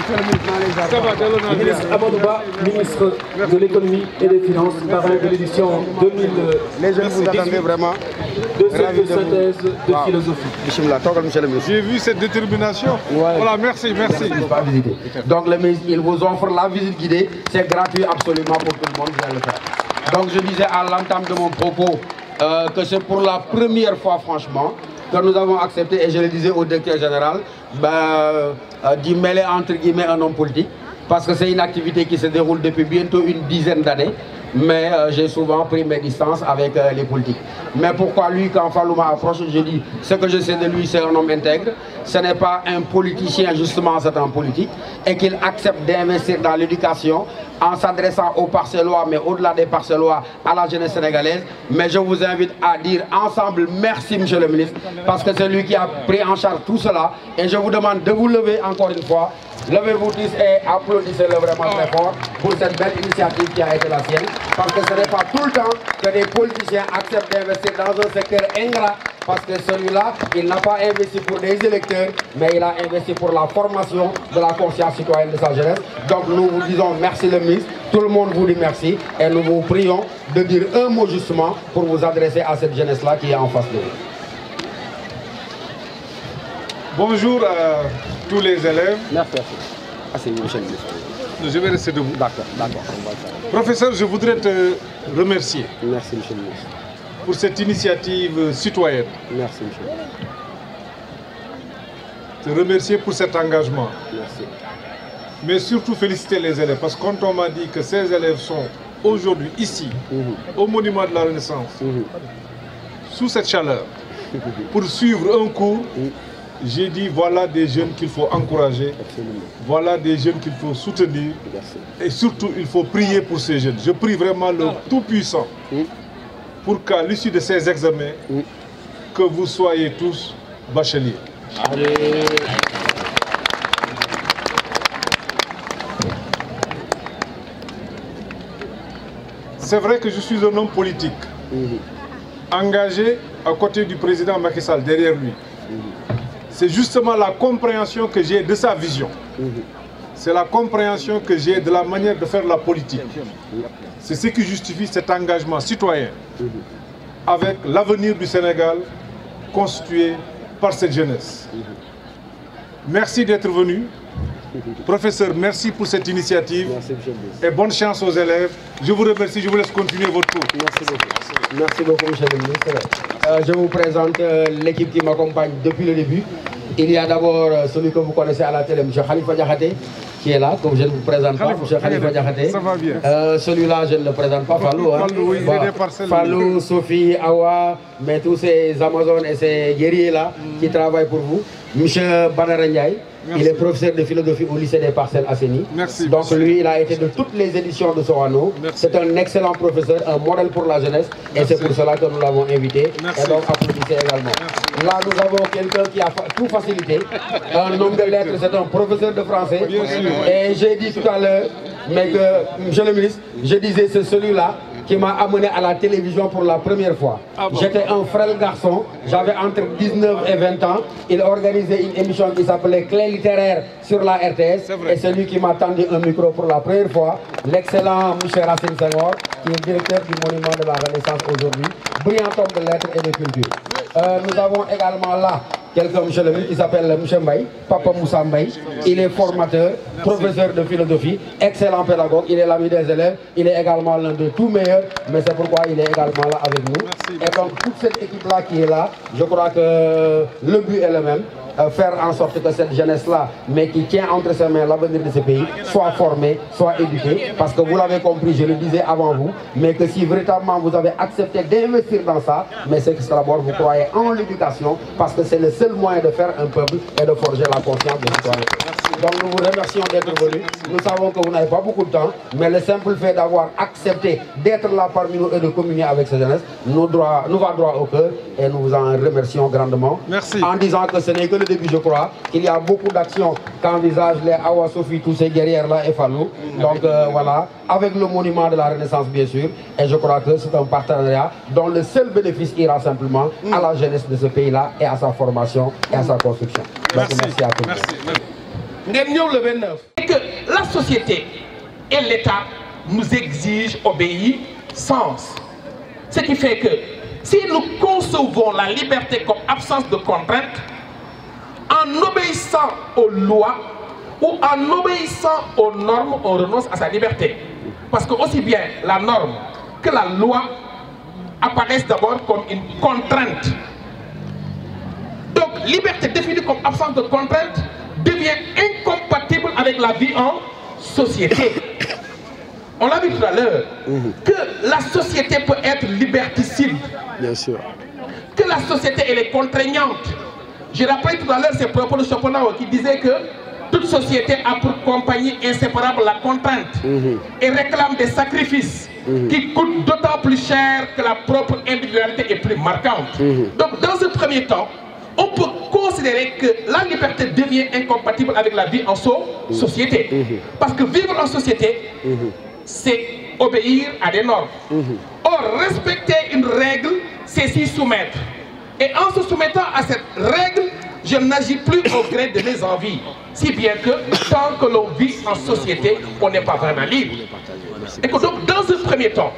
le ministre Amadouba, ministre de l'économie et des finances, parrain de l'édition 2018 vraiment de cette synthèse de philosophie. J'ai vu cette détermination. Ouais. Voilà, merci. Donc le ministre, il vous offre la visite guidée, c'est gratuit absolument pour tout le monde, vous allez le faire. Donc je disais à l'entame de mon propos que c'est pour la première fois franchement que nous avons accepté, et je le disais au directeur général, d'y mêler entre guillemets un homme politique, parce que c'est une activité qui se déroule depuis bientôt une dizaine d'années, mais j'ai souvent pris mes distances avec les politiques. Mais pourquoi lui, quand Fallou m'approche, je dis, ce que je sais de lui, c'est un homme intègre, ce n'est pas un politicien, justement, c'est un politique, et qu'il accepte d'investir dans l'éducation en s'adressant aux Parcellois, mais au-delà des Parcellois, à la jeunesse sénégalaise. Mais je vous invite à dire ensemble merci, monsieur le ministre, parce que c'est lui qui a pris en charge tout cela, et je vous demande de vous lever encore une fois. Levez-vous tous et applaudissez-le vraiment très fort pour cette belle initiative qui a été la sienne. Parce que ce n'est pas tout le temps que des politiciens acceptent d'investir dans un secteur ingrat. Parce que celui-là, il n'a pas investi pour des électeurs, mais il a investi pour la formation de la conscience citoyenne de sa jeunesse. Donc nous vous disons merci le ministre, tout le monde vous dit merci et nous vous prions de dire un mot justement pour vous adresser à cette jeunesse-là qui est en face de vous. Bonjour à tous les élèves. Merci. Je vais rester debout. D'accord. Professeur, je voudrais te remercier. Merci, monsieur le ministre. Pour cette initiative citoyenne. Merci, monsieur le ministre. Te remercier pour cet engagement. Merci. Mais surtout féliciter les élèves, parce que quand on m'a dit que ces élèves sont aujourd'hui ici, au Monument de la Renaissance, sous cette chaleur, pour suivre un cours, j'ai dit voilà des jeunes qu'il faut encourager, voilà des jeunes qu'il faut soutenir, et surtout il faut prier pour ces jeunes. Je prie vraiment le Tout-Puissant pour qu'à l'issue de ces examens, que vous soyez tous bacheliers. Allez. C'est vrai que je suis un homme politique, engagé à côté du président Macky Sall, derrière lui. C'est justement la compréhension que j'ai de sa vision. C'est la compréhension que j'ai de la manière de faire la politique. C'est ce qui justifie cet engagement citoyen avec l'avenir du Sénégal constitué par cette jeunesse. Merci d'être venu. Professeur, merci pour cette initiative. Merci, monsieur le ministre. Et bonne chance aux élèves. Je vous remercie, je vous laisse continuer votre cours. Merci beaucoup. Merci beaucoup, monsieur le ministre. Je vous présente l'équipe qui m'accompagne depuis le début. Il y a d'abord celui que vous connaissez à la télé, M. Khalifa Diakhaté, qui est là, comme je ne vous présente pas, M. Khalifa Diakhaté. Ça va bien. Celui-là, je ne le présente pas, Fallou. Hein. Fallou, oui, il est des parcelles. Fallou, Sophie, Awa, mais tous ces Amazones et ces guerriers-là qui travaillent pour vous. M. Badara Ndiaye. Il est professeur de philosophie au lycée des Parcelles Assainies. Merci. Donc lui, il a été de toutes les éditions de Sorano. C'est un excellent professeur, un modèle pour la jeunesse. Et c'est pour cela que nous l'avons invité. Merci. Et donc applaudissez également. Merci. Là, nous avons quelqu'un qui a tout facilité. Un homme de lettres, c'est un professeur de français. Bien sûr. Et j'ai dit tout à l'heure, mais que, monsieur le ministre, je disais c'est celui-là qui m'a amené à la télévision pour la première fois. Ah bon? J'étais un frêle garçon, j'avais entre 19 et 20 ans. Il organisait une émission qui s'appelait Clé littéraire sur la RTS. Et c'est lui qui m'a tendu un micro pour la première fois. L'excellent M. Racine Senghor, qui est directeur du Monument de la Renaissance aujourd'hui. Brillant homme de lettres et de culture. Nous avons également là quelqu'un, monsieur le ministre, qui s'appelle M. Mbaye, Papa Moussa Mbaye. Il est formateur, professeur de philosophie, excellent pédagogue, il est l'ami des élèves, il est également l'un de tous meilleurs, mais c'est pourquoi il est également là avec nous. Merci. Et donc toute cette équipe-là qui est là, je crois que le but est le même. Faire en sorte que cette jeunesse-là, mais qui tient entre ses mains l'avenir de ce pays, soit formée, soit éduquée. Parce que vous l'avez compris, je le disais avant vous, mais que si véritablement vous avez accepté d'investir dans ça, mais c'est que d'abord vous croyez en l'éducation, parce que c'est le seul moyen de faire un peuple et de forger la conscience des citoyens. Donc nous vous remercions d'être venus. Nous savons que vous n'avez pas beaucoup de temps, mais le simple fait d'avoir accepté d'être là parmi nous et de communier avec cette jeunesse nous va droit au cœur et nous vous en remercions grandement. Merci. En disant que ce n'est que le début, je crois, qu'il y a beaucoup d'actions qu'envisagent les Awa Sophie, tous ces guerrières-là et Fallou. Donc voilà, avec le Monument de la Renaissance bien sûr, et je crois que c'est un partenariat dont le seul bénéfice ira simplement à la jeunesse de ce pays-là et à sa formation et à sa construction. Donc merci à tous. Le 29. Et que la société et l'État nous exigent obéissance. Ce qui fait que si nous concevons la liberté comme absence de contrainte, en obéissant aux lois ou en obéissant aux normes, on renonce à sa liberté. Parce que aussi bien la norme que la loi apparaissent d'abord comme une contrainte. Donc, liberté définie comme absence de contrainte devient incompatible avec la vie en société. on l'a vu tout à l'heure, que la société peut être liberticide. Bien sûr. Que la société, elle est contraignante. J'ai rappelé tout à l'heure ces propos de Schopenhauer qui disait que toute société a pour compagnie inséparable la contrainte et réclame des sacrifices qui coûtent d'autant plus cher que la propre individualité est plus marquante. Donc, dans ce premier temps, on peut considérer que la liberté devient incompatible avec la vie en société. Parce que vivre en société, c'est obéir à des normes. Or, respecter une règle, c'est s'y soumettre. Et en se soumettant à cette règle, je n'agis plus au gré de mes envies. Si bien que, tant que l'on vit en société, on n'est pas vraiment libre. Et que donc, dans ce premier temps,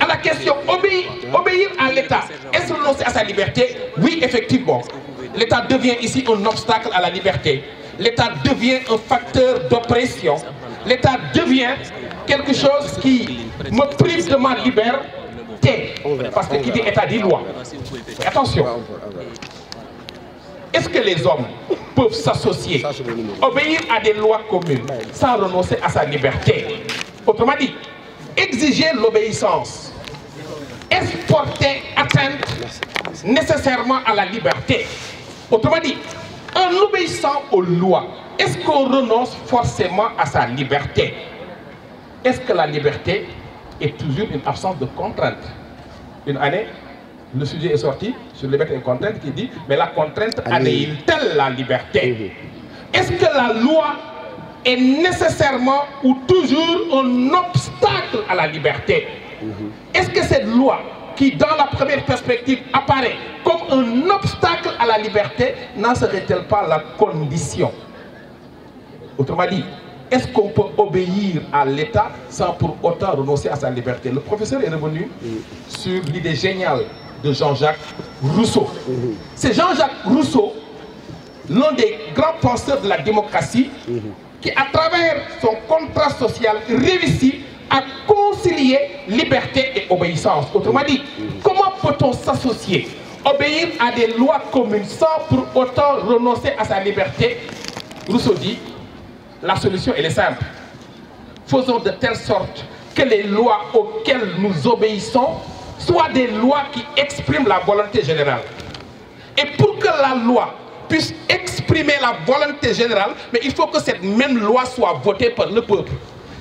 à la question obéir à l'État, est-ce renoncer à sa liberté? Oui, effectivement. L'État devient ici un obstacle à la liberté. L'État devient un facteur d'oppression. L'État devient quelque chose qui me prive de ma liberté. Parce que qui dit État dit loi. Mais attention. Est-ce que les hommes peuvent s'associer, obéir à des lois communes sans renoncer à sa liberté? Autrement dit, exiger l'obéissance, est-ce porter atteinte nécessairement à la liberté? Autrement dit, en obéissant aux lois, est-ce qu'on renonce forcément à sa liberté? Est-ce que la liberté est toujours une absence de contrainte? Une année, le sujet est sorti sur liberté et contrainte qui dit, mais la contrainte annihile-t-elle la liberté? Est-ce que la loi est nécessairement ou toujours un obstacle à la liberté? Est-ce que cette loi, qui dans la première perspective apparaît comme un obstacle à la liberté, n'en serait-elle pas la condition? Autrement dit, est-ce qu'on peut obéir à l'État sans pour autant renoncer à sa liberté? Le professeur est revenu sur l'idée géniale de Jean-Jacques Rousseau. C'est Jean-Jacques Rousseau, l'un des grands penseurs de la démocratie, qui à travers son contrat social réussit à concilier liberté et obéissance. Autrement dit, comment peut-on s'associer, obéir à des lois communes sans pour autant renoncer à sa liberté? Rousseau dit, la solution elle est simple. Faisons de telle sorte que les lois auxquelles nous obéissons soient des lois qui expriment la volonté générale. Et pour que la loi puisse exprimer la volonté générale, mais il faut que cette même loi soit votée par le peuple.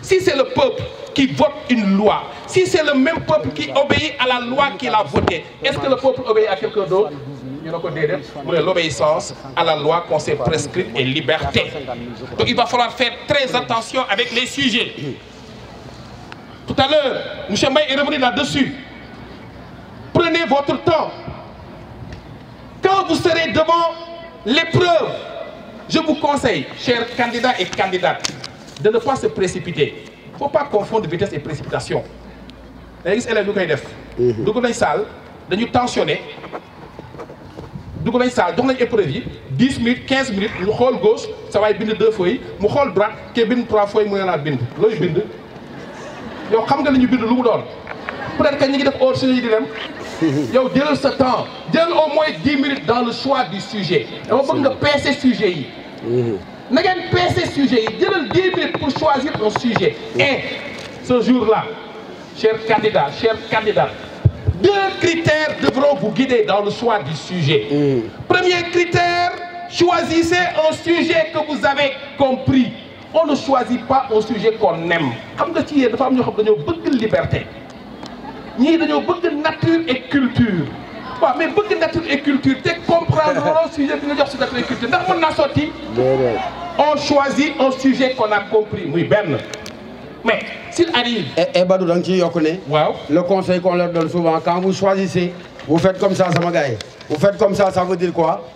Si c'est le peuple qui vote une loi, si c'est le même peuple qui obéit à la loi qu'il a votée, est-ce que le peuple obéit à quelqu'un d'autre? L'obéissance à la loi qu'on s'est prescrite est liberté. Donc il va falloir faire très attention avec les sujets. Tout à l'heure, M. Mbaye est revenu là-dessus. Prenez votre temps. Quand vous serez devant l'épreuve, je vous conseille, chers candidats et candidates, de ne pas se précipiter. Il ne faut pas confondre vitesse et précipitation. Les élèves nous def. Nous avons une salle, nous tensionner. Nous avons une salle, nous avons une épreuve, 10 minutes, 15 minutes, nous avons gauche, ça va être 2 fois, nous avons droite, qui est 3 fois, nous avons bind. Vous savez bind. Vous savez que nous avons bind. Peut-être que nous avons hors sujet. Yo, dès ce temps, dès au moins 10 minutes dans le choix du sujet. On va passer sujet. Nous allons passer sujet. Dès 10 minutes pour choisir un sujet. Et ce jour-là, chers candidats, chers candidates, 2 critères devront vous guider dans le choix du sujet. Premier critère, choisissez un sujet que vous avez compris. On ne choisit pas un sujet qu'on aime. Comme que tu es, nous avons beaucoup de liberté. Nous avons beaucoup de nature et culture. Mais beaucoup de nature et culture, tu comprends le sujet que nous avons sur nature et culture. Dans mon sorti, on choisit un sujet qu'on a compris. Oui, ben. Mais s'il arrive. Et Badou, le conseil qu'on leur donne souvent, quand vous choisissez, vous faites comme ça, vous faites comme ça veut dire quoi?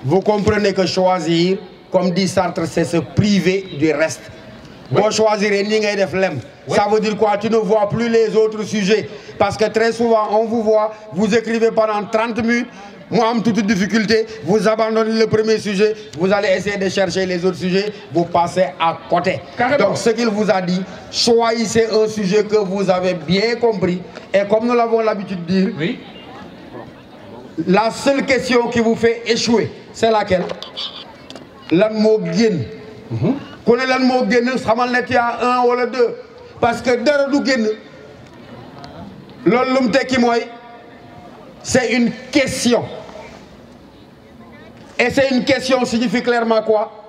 Vous comprenez que choisir, comme dit Sartre, c'est se priver du reste. Vous choisirez Ningay de Flemme. Ça veut dire quoi? Tu ne vois plus les autres sujets. Parce que très souvent, on vous voit, vous écrivez pendant 30 minutes, moi, en toute difficulté, vous abandonnez le premier sujet, vous allez essayer de chercher les autres sujets, vous passez à côté. Carrément. Donc, ce qu'il vous a dit, choisissez un sujet que vous avez bien compris. Et comme nous l'avons l'habitude de dire, oui, la seule question qui vous fait échouer, c'est laquelle? L'anmo guin. Connaissez l'anmo guin, ça m'a dit à 1 ou 2. parce que dara du génn loolu lu mu tekki mooy c'est une question et c'est une question signifie clairement quoi?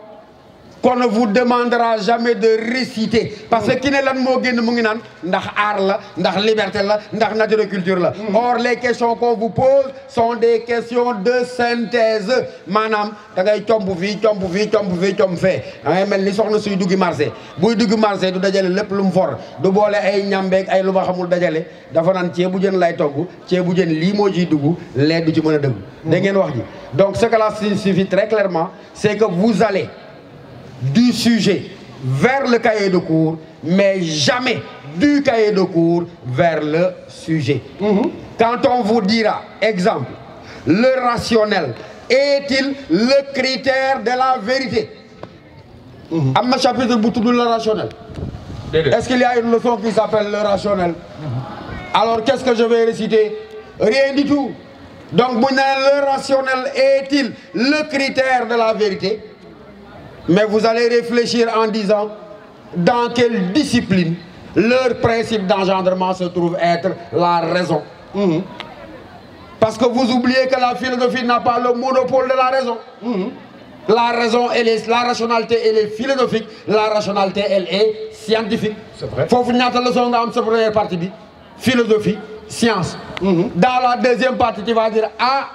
Qu'on ne vous demandera jamais de réciter parce que ki ne lan moo génn mu ngi naan ndax art la ndax liberté la ndax nature et culture la. Or les questions qu'on vous pose sont des questions de synthèse maanaam da ngay comp fii comp fii comp fii comp fee da ngay mel ni soxna suy duggi marché buy duggi marché du dajale lépp lu mu for du boole ay ñambeeg ay lu ma xamul dajale dafa naan ceebu jën lay togg ceebu jën lii moo ciy dugg lee du ci mën a dëgg. Da ngeen wax ji donc ce que là signifie très clairement c'est que vous allez du sujet vers le cahier de cours, mais jamais du cahier de cours vers le sujet. Quand on vous dira, exemple, le rationnel est-il le critère de la vérité? Am na chapitre bu tudd le rationnel. Est-ce qu'il y a une leçon qui s'appelle le rationnel? Alors qu'est-ce que je vais réciter? Rien du tout. Donc le rationnel est-il le critère de la vérité? Mais vous allez réfléchir en disant dans quelle discipline leur principe d'engendrement se trouve être la raison. Parce que vous oubliez que la philosophie n'a pas le monopole de la raison. La raison, la rationalité, elle est philosophique. La rationalité, elle est scientifique. C'est vrai. Faut finir la leçon dans cette première partie. Philosophie, science. Dans la deuxième partie, tu vas dire, ah,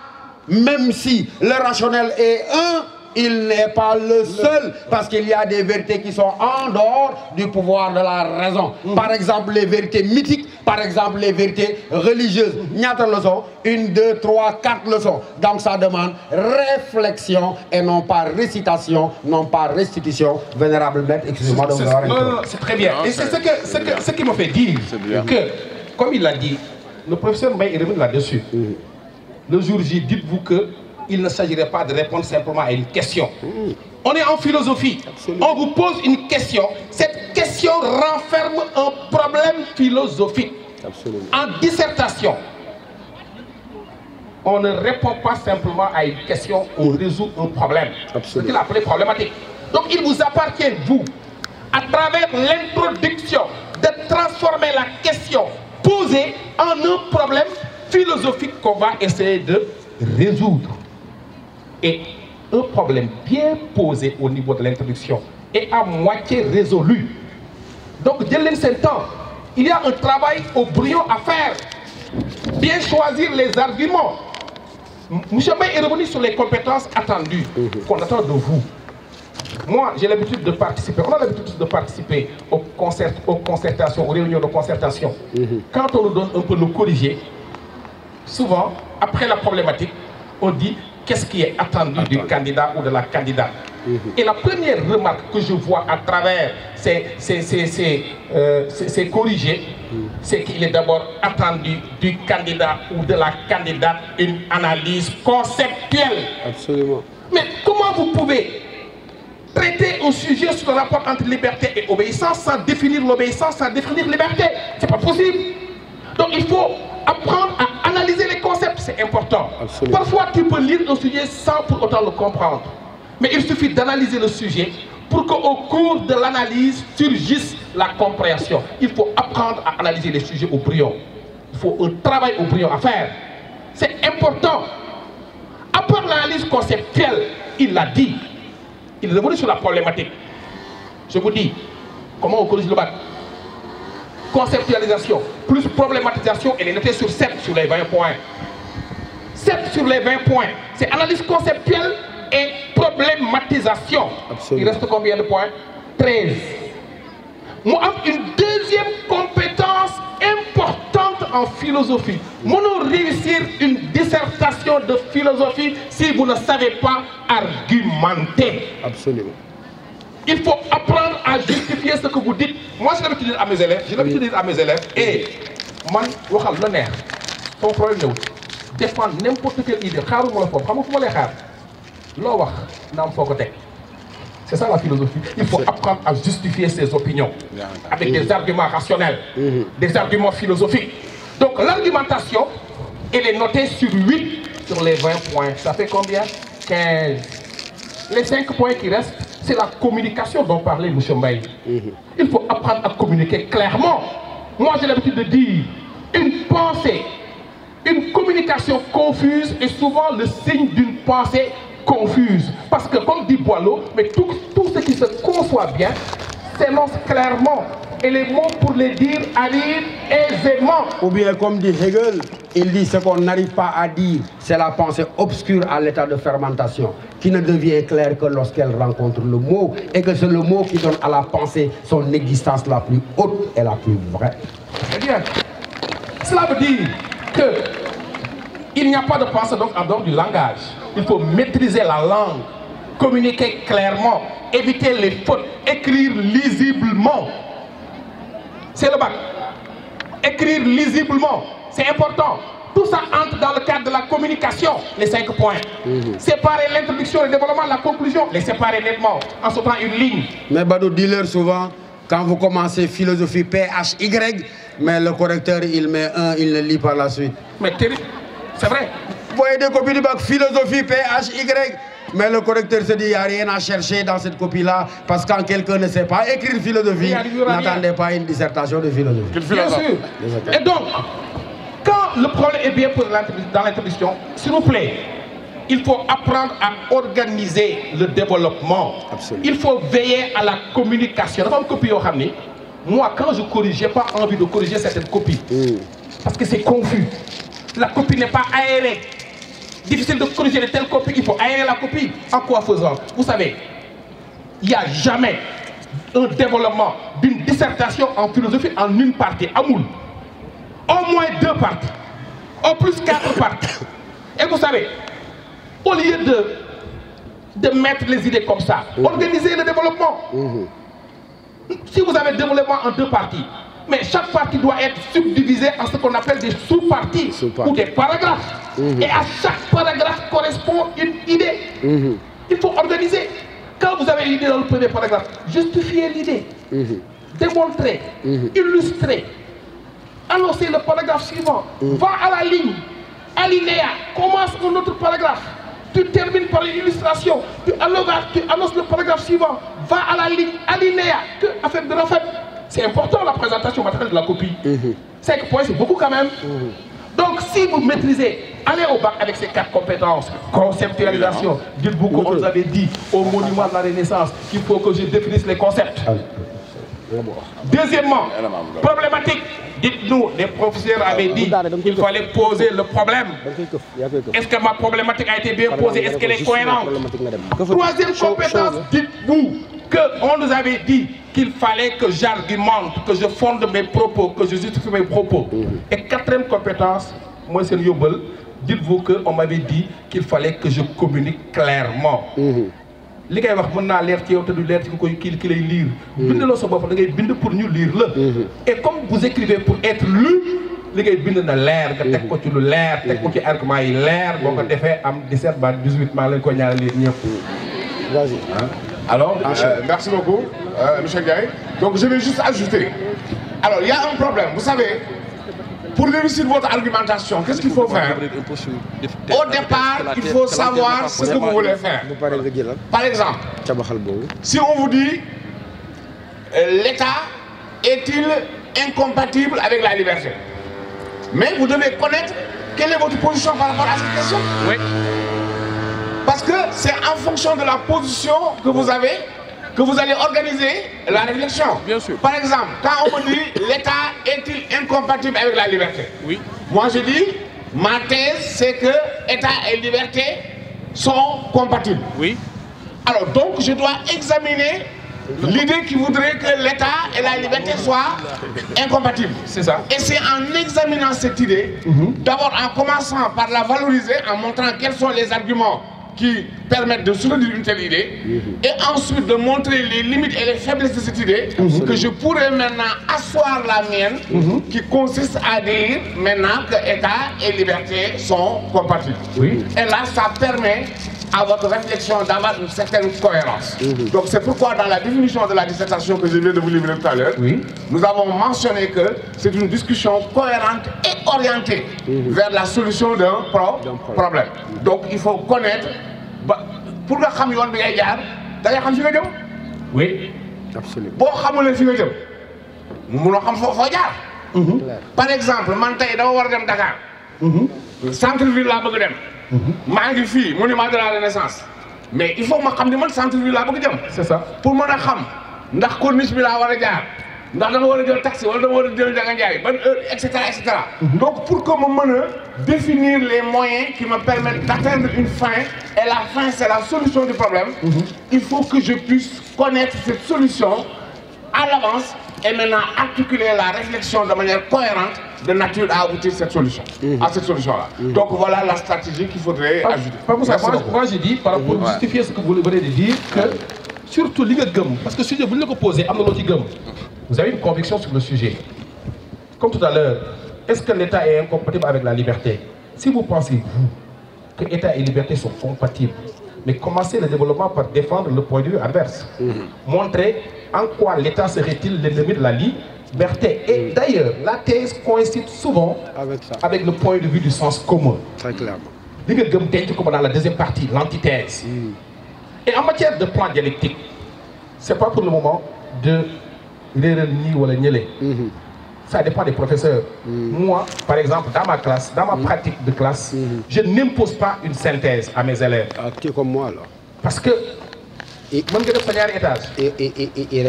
même si le rationnel est un, il n'est pas le seul, parce qu'il y a des vérités qui sont en dehors du pouvoir de la raison. Par exemple, les vérités mythiques, par exemple, les vérités religieuses. Ñaata leçons? 1, 2, 3, 4 leçons. Donc ça demande réflexion et non pas récitation, non pas restitution. Vénérable maître, excusez-moi de vous avoir non, c'est très bien. Et c'est ce qui me fait dire que, comme il l'a dit, le professeur Mbaye est revenu là-dessus. Le jour J, dites-vous que il ne s'agirait pas de répondre simplement à une question. On est en philosophie. Absolument. On vous pose une question. Cette question renferme un problème philosophique. Absolument. En dissertation, on ne répond pas simplement à une question, on résout un problème. Ce qu'il a appelé problématique. Donc il vous appartient, vous, à travers l'introduction, de transformer la question posée en un problème philosophique qu'on va essayer de résoudre. Et un problème bien posé au niveau de l'introduction est à moitié résolu. Donc, dès l'instant temps, il y a un travail au brouillon à faire. Bien choisir les arguments. M. Mbaye est revenu sur les compétences attendues qu'on attend de vous. Moi, j'ai l'habitude de participer, on a l'habitude de participer aux concertations, aux réunions de concertation. Quand on nous donne un peu le corriger, souvent, après la problématique, on dit qu'est-ce qui est attendu du candidat ou de la candidate. Et la première remarque que je vois à travers ces corrigés, c'est qu'il est d'abord attendu du candidat ou de la candidate une analyse conceptuelle. Absolument. Mais comment vous pouvez traiter un sujet sur le rapport entre liberté et obéissance sans définir l'obéissance, sans définir liberté? C'est pas possible. Donc il faut apprendre à analyser les concepts, c'est important. Absolument. Parfois tu peux lire un sujet sans pour autant le comprendre. Mais il suffit d'analyser le sujet pour qu'au cours de l'analyse surgisse la compréhension. Il faut apprendre à analyser les sujets au brouillon. Il faut un travail au brouillon à faire. C'est important. Après l'analyse conceptuelle, il l'a dit. Il est revenu sur la problématique. Je vous dis, comment on corrige le bac? Conceptualisation plus problématisation, elle est notée sur 7 sur les 20 points. 7 sur les 20 points. C'est analyse conceptuelle et problématisation. Absolument. Il reste combien de points? 13. Moi, une deuxième compétence importante en philosophie. Mono réussir une dissertation de philosophie si vous ne savez pas argumenter. Absolument. Il faut apprendre à justifier ce que vous dites. Moi, j'ai l'habitude de dire à mes élèves, et moi, je vais son problème, défendre n'importe quelle idée. C'est ça la philosophie. Il faut apprendre à justifier ses opinions avec des arguments rationnels, des arguments philosophiques. Donc l'argumentation, elle est notée sur 8 sur les 20 points. Ça fait combien? 15. Les 5 points qui restent, c'est la communication dont parlait M. Mbaye. Il faut apprendre à communiquer clairement. Moi, j'ai l'habitude de dire, une pensée, une communication confuse est souvent le signe d'une pensée confuse. Parce que, comme dit Boileau, mais tout ce qui se conçoit bien s'énonce clairement. Et les mots pour les dire arrivent aisément. Ou bien comme dit Hegel, il dit ce qu'on n'arrive pas à dire, c'est la pensée obscure à l'état de fermentation, qui ne devient claire que lorsqu'elle rencontre le mot, et que c'est le mot qui donne à la pensée son existence la plus haute et la plus vraie. Eh bien, cela veut dire que il n'y a pas de pensée donc en dehors du langage. Il faut maîtriser la langue, communiquer clairement, éviter les fautes, écrire lisiblement. C'est le bac. Écrire lisiblement, c'est important. Tout ça entre dans le cadre de la communication, les 5 points. Séparer l'introduction, le développement, la conclusion, les séparer nettement, en sautant une ligne. Mais Badou, dis-leur souvent, quand vous commencez philosophie PHY, mais le correcteur, il met 1, il le lit par la suite. Mais c'est vrai. Vous voyez des copies du bac philosophie PHY, mais le correcteur se dit, il n'y a rien à chercher dans cette copie-là, parce que quand quelqu'un ne sait pas écrire philosophie, n'attendez pas une dissertation de philosophie. Bien sûr. Et donc, quand le problème est bien posé dans l'introduction, s'il vous plaît, il faut apprendre à organiser le développement. Absolument. Il faut veiller à la communication. Moi, quand je corrige, je n'ai pas envie de corriger certaines copies, parce que c'est confus. La copie n'est pas aérée. Difficile de corriger de telles copies, il faut aérer la copie. En quoi faisant? Vous savez, il n'y a jamais un développement d'une dissertation en philosophie en une partie. Amoul. Au moins 2 parties. Au plus 4 parties. Et vous savez, au lieu de mettre les idées comme ça, organisez le développement. Si vous avez le développement en 2 parties, mais chaque partie doit être subdivisée en ce qu'on appelle des sous-parties ou des paragraphes. Et à chaque paragraphe correspond une idée. Il faut organiser. Quand vous avez une idée dans le premier paragraphe, justifiez l'idée, démontrez, illustrez, annoncez le paragraphe suivant, va à la ligne, alinéa, commence un autre paragraphe, tu termines par une illustration, tu annonces le paragraphe suivant, va à la ligne, alinéa, affaire de refait. C'est important la présentation matérielle de la copie. 5 points, c'est beaucoup quand même. Donc si vous maîtrisez, allez au bac avec ces 4 compétences. Conceptualisation, dites-vous qu'on nous avait dit au monument de la Renaissance qu'il faut que je définisse les concepts. Deuxièmement, problématique. Dites-nous, les professeurs avaient dit qu'il fallait poser le problème. Est-ce que ma problématique a été bien posée? Est-ce qu'elle est cohérente? Troisième compétence, dites-vous qu'on nous avait dit qu'il fallait que j'argumente, que je fonde mes propos, que je justifie mes propos. Et 4e compétence, moi c'est le dites-vous qu'on m'avait dit qu'il fallait que je communique clairement. li ngay wax mën naa leer ci yow te du leer ci ki lay lire. bindaloo sa bopp da ngay bind pour ñu lire la. Et comme vous écrivez pour être lu, li ngay bind na leer nga teg ko ci lu leer, teg ko ci argument yi leer, boo ko defee am 17 ba 18 maa leen ko ñaanal ñëpp. Vas-y. Alors, merci beaucoup, M. Gaye. Donc je vais juste ajouter. Alors il y a un problème, vous savez. Pour réussir votre argumentation, qu'est-ce qu'il faut faire? Au départ, il faut savoir ce que vous voulez faire. Par exemple, si on vous dit l'État est-il incompatible avec la liberté? Mais vous devez connaître quelle est votre position par rapport à cette question. Oui. Parce que c'est en fonction de la position que vous avez que vous allez organiser la réflexion. Bien sûr. Par exemple, quand on me dit l'État est-il incompatible avec la liberté? Oui. Moi je dis, ma thèse c'est que État et liberté sont compatibles. Oui. Alors donc je dois examiner l'idée qui voudrait que l'État et la liberté soient incompatibles. C'est ça. Et c'est en examinant cette idée, d'abord en commençant par la valoriser, en montrant quels sont les arguments qui permettent de soutenir une telle idée, et ensuite de montrer les limites et les faiblesses de cette idée, que je pourrais maintenant asseoir la mienne, qui consiste à dire maintenant que État et liberté sont compatibles. Oui. Et là, ça permet à votre réflexion d'avoir une certaine cohérence. Donc c'est pourquoi dans la définition de la dissertation que je viens de vous livrer tout à l'heure, nous avons mentionné que c'est une discussion cohérente et orientée vers la solution d'un problème. Donc il faut connaître, pour que da ngay xam fi nga jëm. Oui. Absolument. boo xamulee fi nga jëm munoo xam foo jaar. par exemple man tey dama war a dem Dakar. centre ville laa bëgg dem. maa ngi fii monument de la Renaissance. mais il faut ma xam ni man centre ville laa bëgg jëm. C'est ça. pour mën a xam ndax corniche bi laa war a jaar ndax dama war a jël taxi wala dama war a jël Ndiaga Ndiaye ban heure et cetera et cetera. donc pour que ma mën a définir les moyens qui me permettent d'atteindre une fin et la fin c'est la solution du problème. Il faut que je puisse connaître cette solution à l'avance et maintenant articuler la réflexion de manière cohérente de nature à aboutir cette solution, à cette solution-là. Donc voilà la stratégie qu'il faudrait ajouter. Moi j'ai dit, pour justifier ce que vous venez de dire, que surtout li nga gëm, parce que sujet vous le posez, vous avez une conviction sur le sujet. Comme tout à l'heure, est-ce que l'État est incompatible avec la liberté? Si vous pensez, vous, que l'État et la liberté sont compatibles, mais commencez le développement par défendre le point de vue adverse. Montrer en quoi l'État serait-il l'ennemi de la liberté. Et d'ailleurs, la thèse coïncide souvent avec le point de vue du sens commun. Très clairement. Dans la deuxième partie, l'antithèse. Et en matière de plan dialectique, ce n'est pas pour le moment de l'erreur ou le nielé. Ça dépend des professeurs. Moi, par exemple, dans ma classe, dans ma pratique de classe, je n'impose pas une synthèse à mes élèves. Tu es comme moi alors. Parce que, et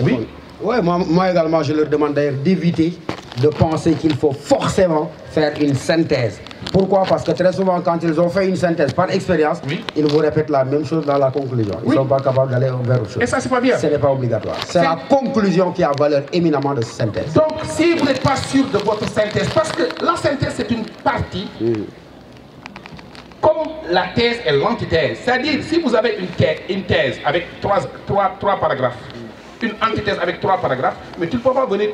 oui. Ouais, moi également, je leur demande d'ailleurs d'éviter de penser qu'il faut forcément faire une synthèse. Pourquoi? Parce que très souvent, quand ils ont fait une synthèse par expérience, ils vous répètent la même chose dans la conclusion. Ils ne sont pas capables d'aller vers autre chose. Et ça, c'est pas bien. Ce n'est pas obligatoire. C'est la conclusion qui a valeur éminemment de synthèse. Donc, si vous n'êtes pas sûr de votre synthèse, parce que la synthèse, c'est une partie, comme la thèse et l'antithèse. C'est-à-dire, si vous avez une thèse avec trois paragraphes, une antithèse avec 3 paragraphes, mais tu ne peux pas venir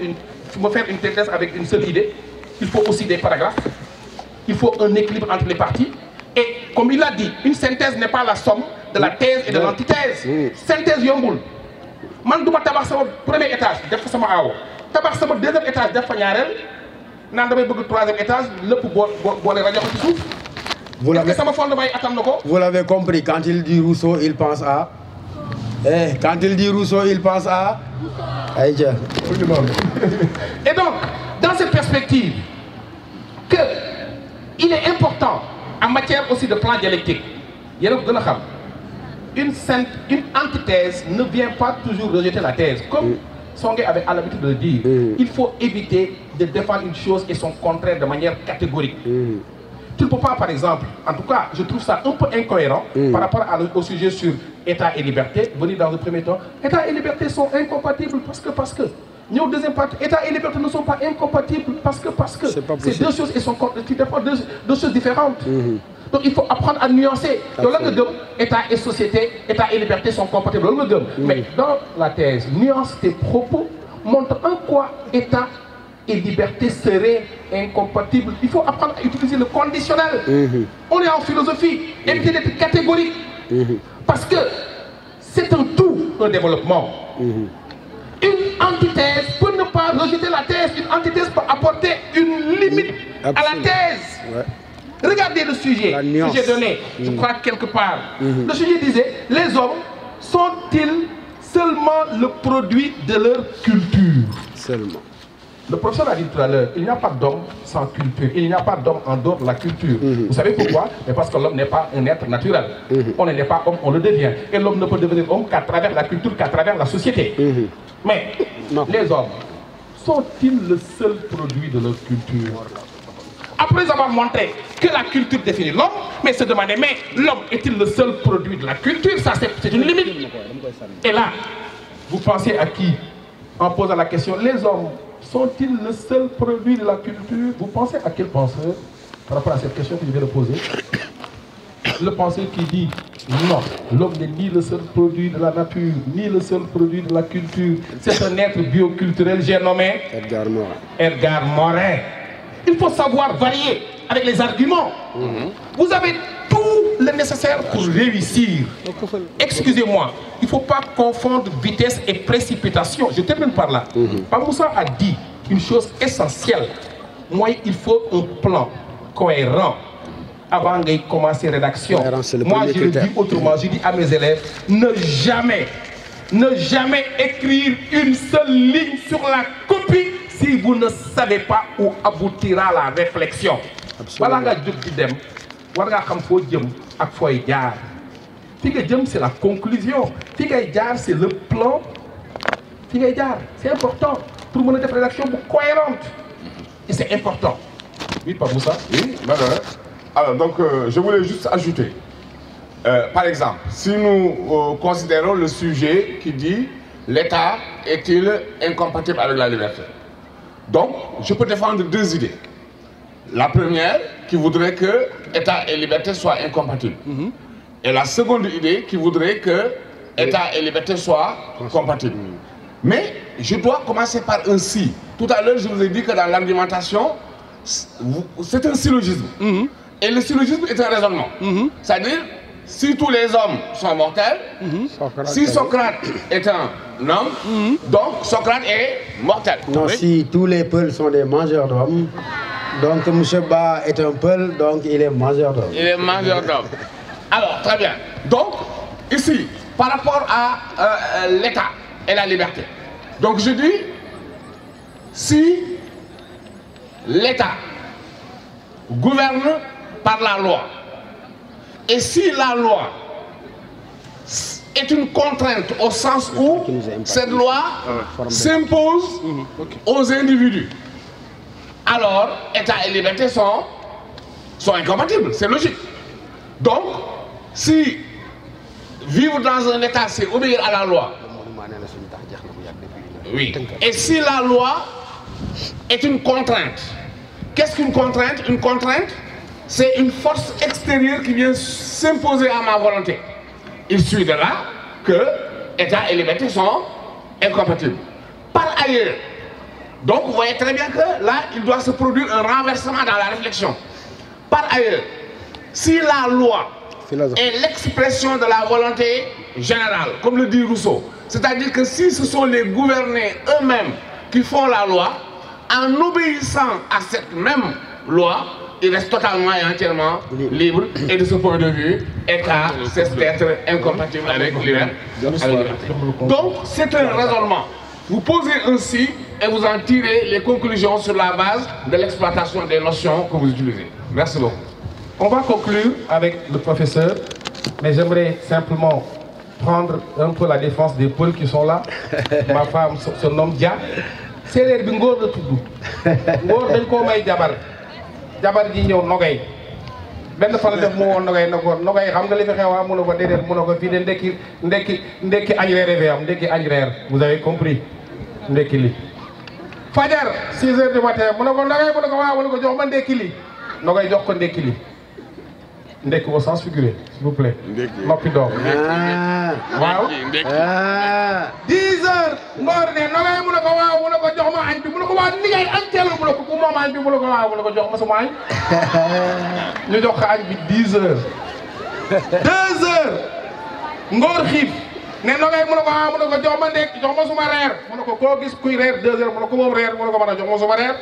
me faire une thèse avec une seule idée. Il faut aussi des paragraphes. Il faut un équilibre entre les parties. Et comme il l'a dit, une synthèse n'est pas la somme de la thèse et de l'antithèse. Synthèse yomboul. Man duma tabax sama premier étage def fa sama aaw. Tabax sama deuxième étage def fa ñaarel. Nan damay bëgg troisième étage lepp bo lay rajo ci souf. Vous l'avez compris, quand il dit Rousseau, il pense à... quand il dit Rousseau, il pense à... Et donc, dans cette perspective, il est important, en matière aussi de plan dialectique, une antithèse ne vient pas toujours rejeter la thèse. Comme Songué avait l'habitude de le dire, il faut éviter de défendre une chose et son contraire de manière catégorique. Tu ne peux pas, par exemple, en tout cas, je trouve ça un peu incohérent par rapport au sujet sur État et liberté, venir dans le premier temps. État et liberté sont incompatibles parce que. Nous, deuxième partie, État et liberté ne sont pas incompatibles parce que. C'est deux choses qui sont deux choses différentes. Donc il faut apprendre à nuancer. Donc là, État et société, État et liberté sont compatibles. Mais dans la thèse, nuance tes propos, montre en quoi État et liberté seraient incompatibles. Il faut apprendre à utiliser le conditionnel. On est en philosophie, éviter d'être catégorique. Parce que c'est un tout, un développement. Une antithèse peut ne pas rejeter la thèse. Une antithèse peut apporter une limite à la thèse. Regardez le sujet que j'ai donné, je crois quelque part. Le sujet disait, les hommes sont-ils seulement le produit de leur culture? Seulement. Le professeur a dit tout à l'heure, il n'y a pas d'homme sans culture, il n'y a pas d'homme en dehors de la culture. Vous savez pourquoi? Mais parce que l'homme n'est pas un être naturel. On n'est pas homme, on le devient. Et l'homme ne peut devenir homme qu'à travers la culture, qu'à travers la société. Mais les hommes, sont-ils le seul produit de leur culture? Après avoir montré que la culture définit l'homme, mais se demander, mais l'homme est-il le seul produit de la culture? Ça, c'est une limite. Et là, vous pensez à qui? En posant la question, les hommes sont-ils le seul produit de la culture? Vous pensez à quel penseur par rapport à cette question que je viens de poser? Le penseur qui dit non, l'homme n'est ni le seul produit de la nature, ni le seul produit de la culture. C'est un être bioculturel, j'ai nommé Edgar Morin. Il faut savoir varier avec les arguments. Vous avez tout le nécessaire pour réussir. Excusez-moi, il ne faut pas confondre vitesse et précipitation. Je termine par là. Pamoussa a dit une chose essentielle. Moi, il faut un plan cohérent avant de commencer la rédaction. Moi, je le dis autrement, je dis à mes élèves, ne jamais Ne jamais écrire une seule ligne sur la copie si vous ne savez pas où aboutira la réflexion. Voilà, c'est la conclusion. C'est le plan. C'est important pour mener des rédactions cohérentes. Et c'est important. Oui, pas vous ça? Oui, alors donc je voulais juste ajouter. Par exemple, si nous considérons le sujet qui dit l'État est-il incompatible avec la liberté? Donc, je peux défendre deux idées. La première, qui voudrait que État et liberté soient incompatibles. Et la seconde idée, qui voudrait que État et liberté soient compatibles. Mais je dois commencer par un si. Tout à l'heure, je vous ai dit que dans l'argumentation, c'est un syllogisme. Et le syllogisme est un raisonnement. C'est-à-dire, si tous les hommes sont mortels, si Socrate est un homme, donc Socrate est mortel. Non, oui. Si tous les peuls sont des mangeurs d'hommes, donc M. Ba est un peul, donc il est mangeur d'hommes. Il est mangeur d'hommes. Alors, très bien. Donc, ici, par rapport à l'État et la liberté, donc je dis, si l'État gouverne par la loi, et si la loi est une contrainte au sens où cette loi s'impose aux individus, alors État et liberté sont incompatibles, c'est logique. Donc, si vivre dans un État, c'est obéir à la loi, oui. Et si la loi est une contrainte, qu'est-ce qu'une contrainte? Une contrainte, c'est une force extérieure qui vient s'imposer à ma volonté. Il suit de là que État et liberté sont incompatibles. Par ailleurs, donc vous voyez très bien que là, il doit se produire un renversement dans la réflexion. Par ailleurs, si la loi est l'expression de la volonté générale, comme le dit Rousseau, c'est-à-dire que si ce sont les gouvernés eux-mêmes qui font la loi, en obéissant à cette même loi, il reste totalement et entièrement libre. Et de ce point de vue, État cesse d'être incompatible avec liberté. Donc, c'est un raisonnement. Vous posez un si et vous en tirez les conclusions sur la base de l'exploitation des notions que vous utilisez. Merci beaucoup. On va conclure avec le professeur, mais j'aimerais simplement prendre un peu la défense des peuls qui sont là. Ma femme se nomme Dia. C'est l'air de Ngor de Toudou. Ngor dañ ko may jabar. Jabar ji ñëw Nogay. Benn fa la def mu woon Nogay na ko Nogay xam nga li fi xew mu ne ko déedéet mu ne ko fii de ndekki añ reer fi am ndekki añ reer. Vous avez compris? Ndekki li. Fajar 6 heures du matin mu ne ko Nogay mu ne ko waaw mu ne ko jox ma ndekki li. Nogay jox ko ndekki li. Ndekki au sens figuré, s'il vous plaît. Noppi doom. Waaw. 10 heures. Ngor ne Nogay mu ne ko waaw mu ne ko jox ma añ bi mu ne ko waaw liggéey añ teel mu ne ko ku moom añ bi mu ne ko waaw mu ne ko jox ma sama añ. ñu jox ko añ bi 10 heures. 2 heures. Ngor xiif. ne Nogay mu ne ko waaw mu ne ko jox ma ndekki jox ma suma reer. mu ne ko koo gis kuy reer 2 heures mu ne ko moom reer mu ne ko mën a jox ma suma reer.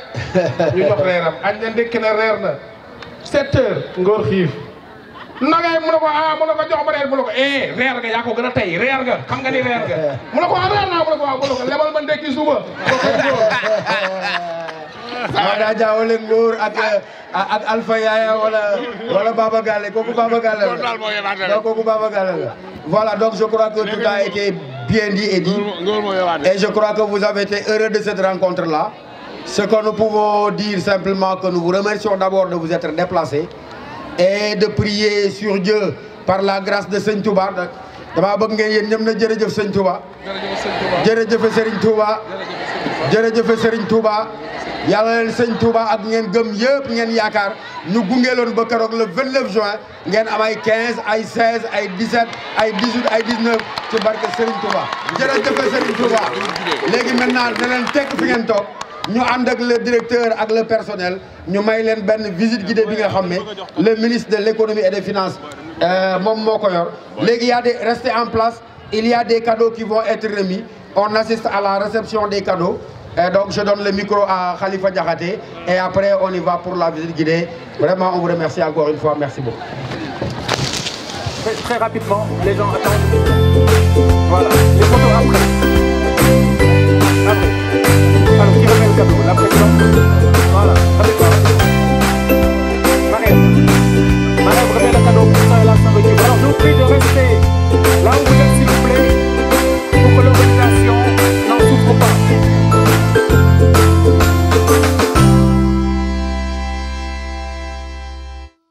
ñu jox reeram añ na ndekki na reer na. 7 heures. Ngor xiif. Nogay mu ne ko ah mu ne ko jox ma reer mu ne ko reer nga yaa ko gën a tey reer nga xam nga ni reer nga mu ne ko ah reer naa mu ne ko waaw mu ne ko lebal ma ndekki suba. waaw daa jaawale Ngor ak Alpha Yaya wala Baba Galle kooku Baba Galle la donc kooku Baba Galle la. Voilà, donc je crois que tout a été bien dit et dit et je crois que vous avez été heureux de cette rencontre là. Ce que nous pouvons dire simplement que nous vous remercions d'abord de vous être déplacés et de prier sur Dieu par la grâce de Seigne Touba. dama bëgg ngeen yéen ñëm na jërëjëf Seigne Touba. jërëjëf Serigne Touba. jërëjëf Serigne Touba. yàlla leen Seigne Touba ak ngeen gëm yëpp ngeen yaakaar ñu gungeeloon ba keroog le 29 juin ngeen am ay 15 ay 16 ay 17 ay 18 ay 19 ci barke Serigne Touba. jërëjëf Serigne Touba. léegi maintenant ne leen tekk fi ngeen toog ñu ànd ak le directeur ak le personnel ñu may leen benn visite guidée bi nga xam ne le ministre de l'économie et des finances moom moo ko yor. léegi restez en place, il y a des cadeaux qui vont être remis. On assiste à la réception des cadeaux. Donc je donne le micro à Khalifa Diakhaté et après on y va pour la visite guidée. Vraiment on vous remercie encore une fois, merci beaucoup. très rapidement, les gens attendent. Voilà, les photos après. Après. Alors, qui remet le cadeau? La présidente. Voilà, avec toi.